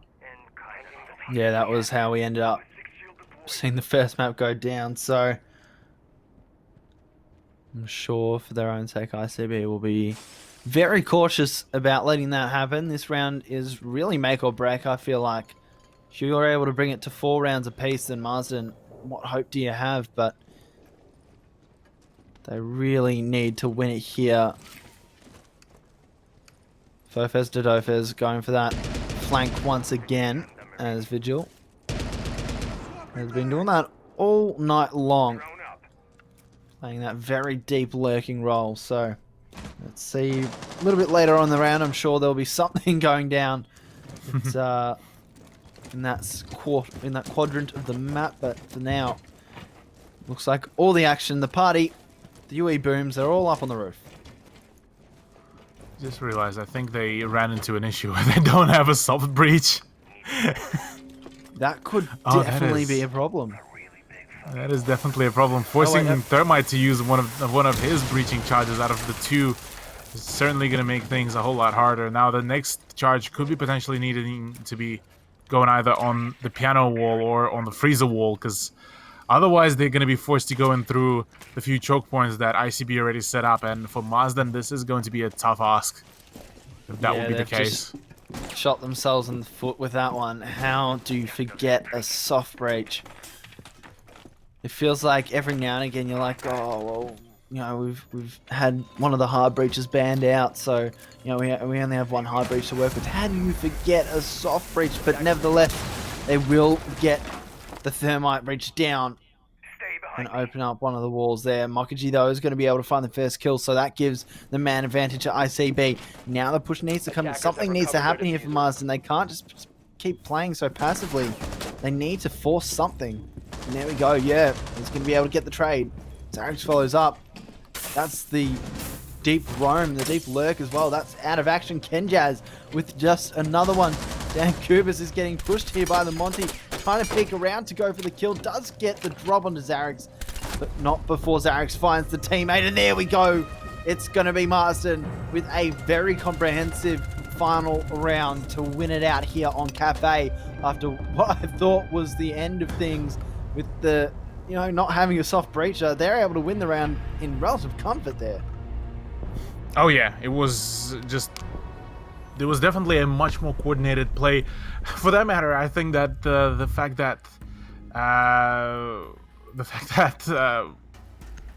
Yeah, that was how we ended up seeing the first map go down. So I'm sure for their own sake, ICB will be very cautious about letting that happen. This round is really make or break, I feel like. If you're able to bring it to 4 rounds apiece, then Marsden, what hope do you have? But they really need to win it here. Fofes Dodofes going for that flank once again as Vigil has been doing that all night long. Playing that very deep lurking role. So let's see a little bit later on in the round. I'm sure there'll be something going down. It's, in that quadrant of the map, but for now, looks like all the action, the party, the UE booms, they're all up on the roof. Just realized I think they ran into an issue where they don't have a soft breach. That could definitely be a problem. That is definitely a problem. Forcing Thermite to use one of his breaching charges out of the 2 is certainly going to make things a whole lot harder. Now the next charge could be potentially needing to be going either on the piano wall or on the freezer wall, because otherwise they're going to be forced to go in through the few choke points that ICB already set up. And for Marsden, this is going to be a tough ask if that will be the case. Shot themselves in the foot with that one. How do you forget a soft breach? It feels like every now and again you're like, oh well, you know, we've had one of the hard breaches banned out, so you know we only have one hard breach to work with. How do you forget a soft breach? But nevertheless, they will get the thermite breach down and open up one of the walls there. Mokaji, though, is going to be able to find the first kill, so that gives the man advantage to ICB. Now the push needs to come in. Something needs to happen here for Marsden. They can't just keep playing so passively. They need to force something. And there we go, yeah. He's going to be able to get the trade. Zarix follows up. That's the deep roam, the deep lurk as well. That's out of action. Kenjaz with just another one. Dan Kubis is getting pushed here by the Monty. Trying to peek around to go for the kill. Does get the drop onto Zarix, but not before Zarix finds the teammate. And there we go. It's going to be Marsden with a very comprehensive final round to win it out here on Cafe after what I thought was the end of things with the, you know, not having a soft breacher. They're able to win the round in relative comfort there. Oh yeah, it was just... There was definitely a much more coordinated play. For that matter, I think that the fact that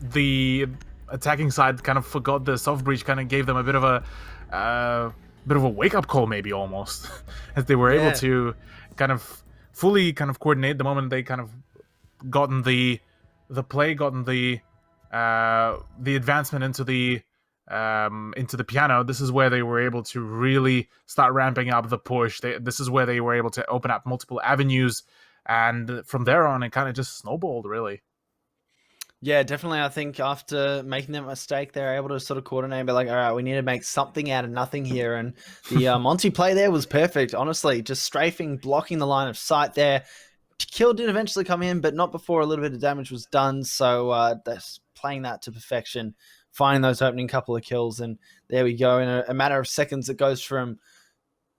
the attacking side kind of forgot the soft breach kind of gave them a bit of a wake-up call, maybe almost, as they were able to kind of fully kind of coordinate the moment they kind of gotten the play, gotten the advancement into the piano. This is where they were able to really start ramping up the push. This is where they were able to open up multiple avenues, and from there on, it kind of just snowballed, really. Yeah, definitely. I think after making that mistake, they're able to sort of coordinate and be like, all right, we need to make something out of nothing here. And the Monty play there was perfect, honestly. Just strafing, blocking the line of sight there. Kill did eventually come in, but not before a little bit of damage was done. So they're playing that to perfection, finding those opening couple of kills. And there we go. In a matter of seconds, it goes from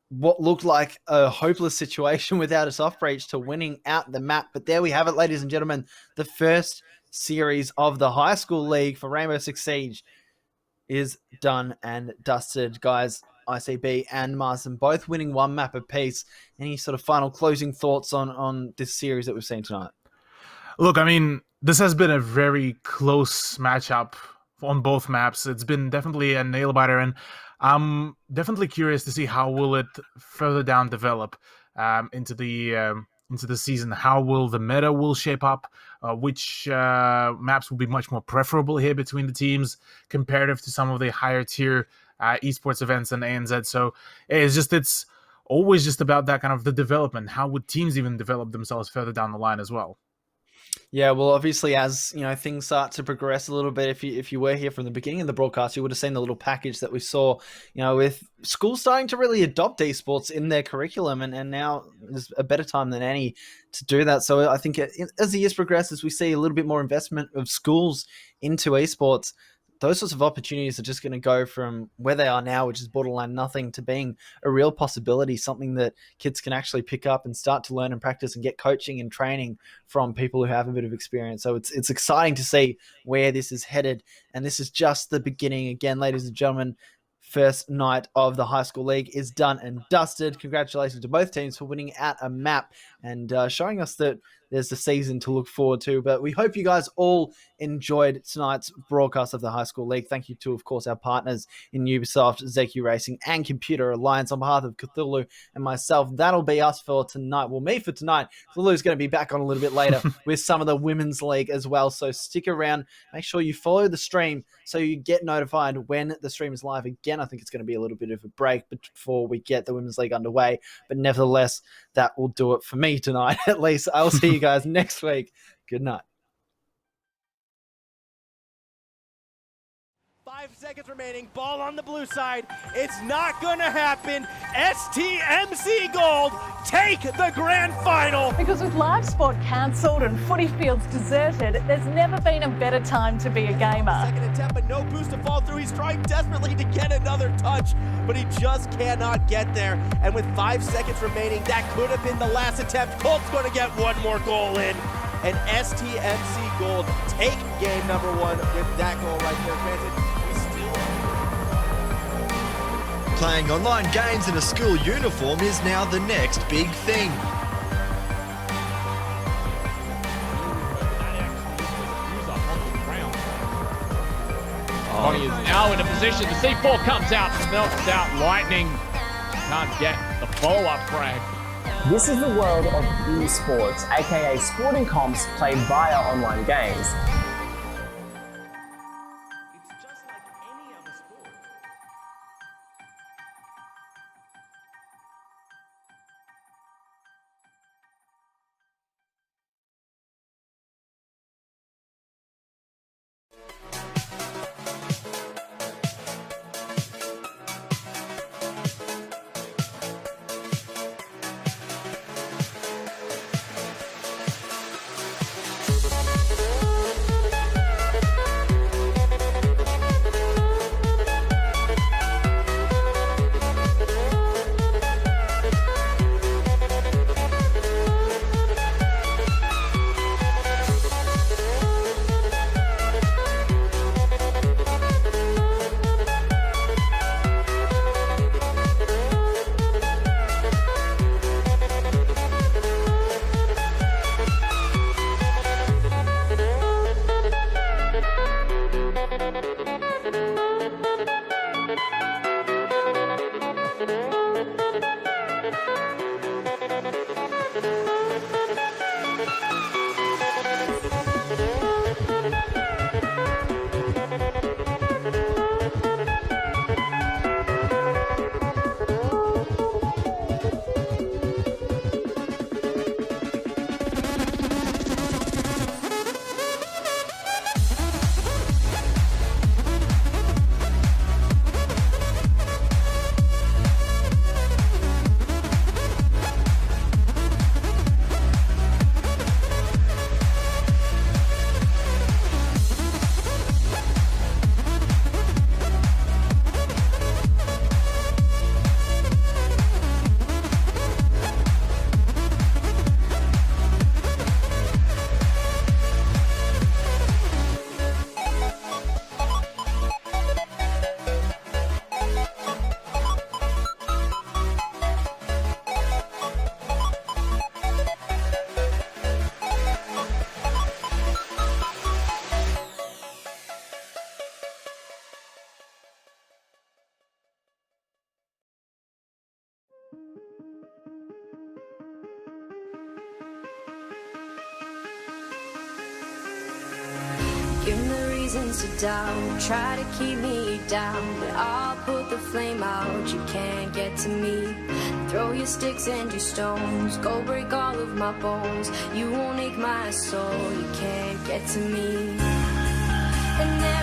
what looked like a hopeless situation without a soft breach to winning out the map. But there we have it, ladies and gentlemen. The first series of the high school league for Rainbow Six Siege is done and dusted, guys. ICB and Marsden both winning one map apiece. Any sort of final closing thoughts on this series that we've seen tonight? Look, I mean, this has been a very close matchup on both maps. It's been definitely a nail-biter, and I'm definitely curious to see how will it further down develop into the season. How will the meta will shape up? Which maps will be much more preferable here between the teams comparative to some of the higher tier esports events and ANZ. So it's always just about that kind of the development. How would teams even develop themselves further down the line as well? Yeah, well, obviously, as you know, things start to progress a little bit. If you were here from the beginning of the broadcast, you would have seen the little package that we saw. You know, with schools starting to really adopt esports in their curriculum, and now there's a better time than any to do that. So I think as the years progress, as we see a little bit more investment of schools into esports, those sorts of opportunities are just going to go from where they are now, which is borderline nothing, to being a real possibility, something that kids can actually pick up and start to learn and practice and get coaching and training from people who have a bit of experience. So it's exciting to see where this is headed. And this is just the beginning. Again, ladies and gentlemen, first night of the high school league is done and dusted. Congratulations to both teams for winning out a map and showing us that there's a season to look forward to. But we hope you guys all enjoyed tonight's broadcast of the high school league. Thank you to, of course, our partners in Ubisoft, ZQ Racing, and Computer Alliance. On behalf of Cthulhu and myself, that'll be us for tonight. Well, me for tonight. Cthulhu's going to be back on a little bit later with some of the women's league as well. So stick around. Make sure you follow the stream so you get notified when the stream is live again. I think it's going to be a little bit of a break before we get the women's league underway. But nevertheless, that will do it for me tonight. At least I'll see you guys next week. Good night. 5 seconds remaining. Ball on the blue side. It's not going to happen. STMC Gold take the grand final. Because with live sport cancelled and footy fields deserted, there's never been a better time to be a gamer. Second attempt, but no boost to fall through. He's trying desperately to get another touch, but he just cannot get there. And with 5 seconds remaining, that could have been the last attempt. Colt's going to get one more goal in. And STMC Gold take game number 1 with that goal right there. Granted, Playing online games in a school uniform is now the next big thing. Bonnie is now in a position. The C4 comes out, melts out lightning. Can't get the follow-up frag. This is the world of esports, aka sporting comps played via online games. Give me the reasons to doubt, try to keep me down, but I'll put the flame out, you can't get to me. Throw your sticks and your stones, go break all of my bones. You won't ache my soul, you can't get to me. And then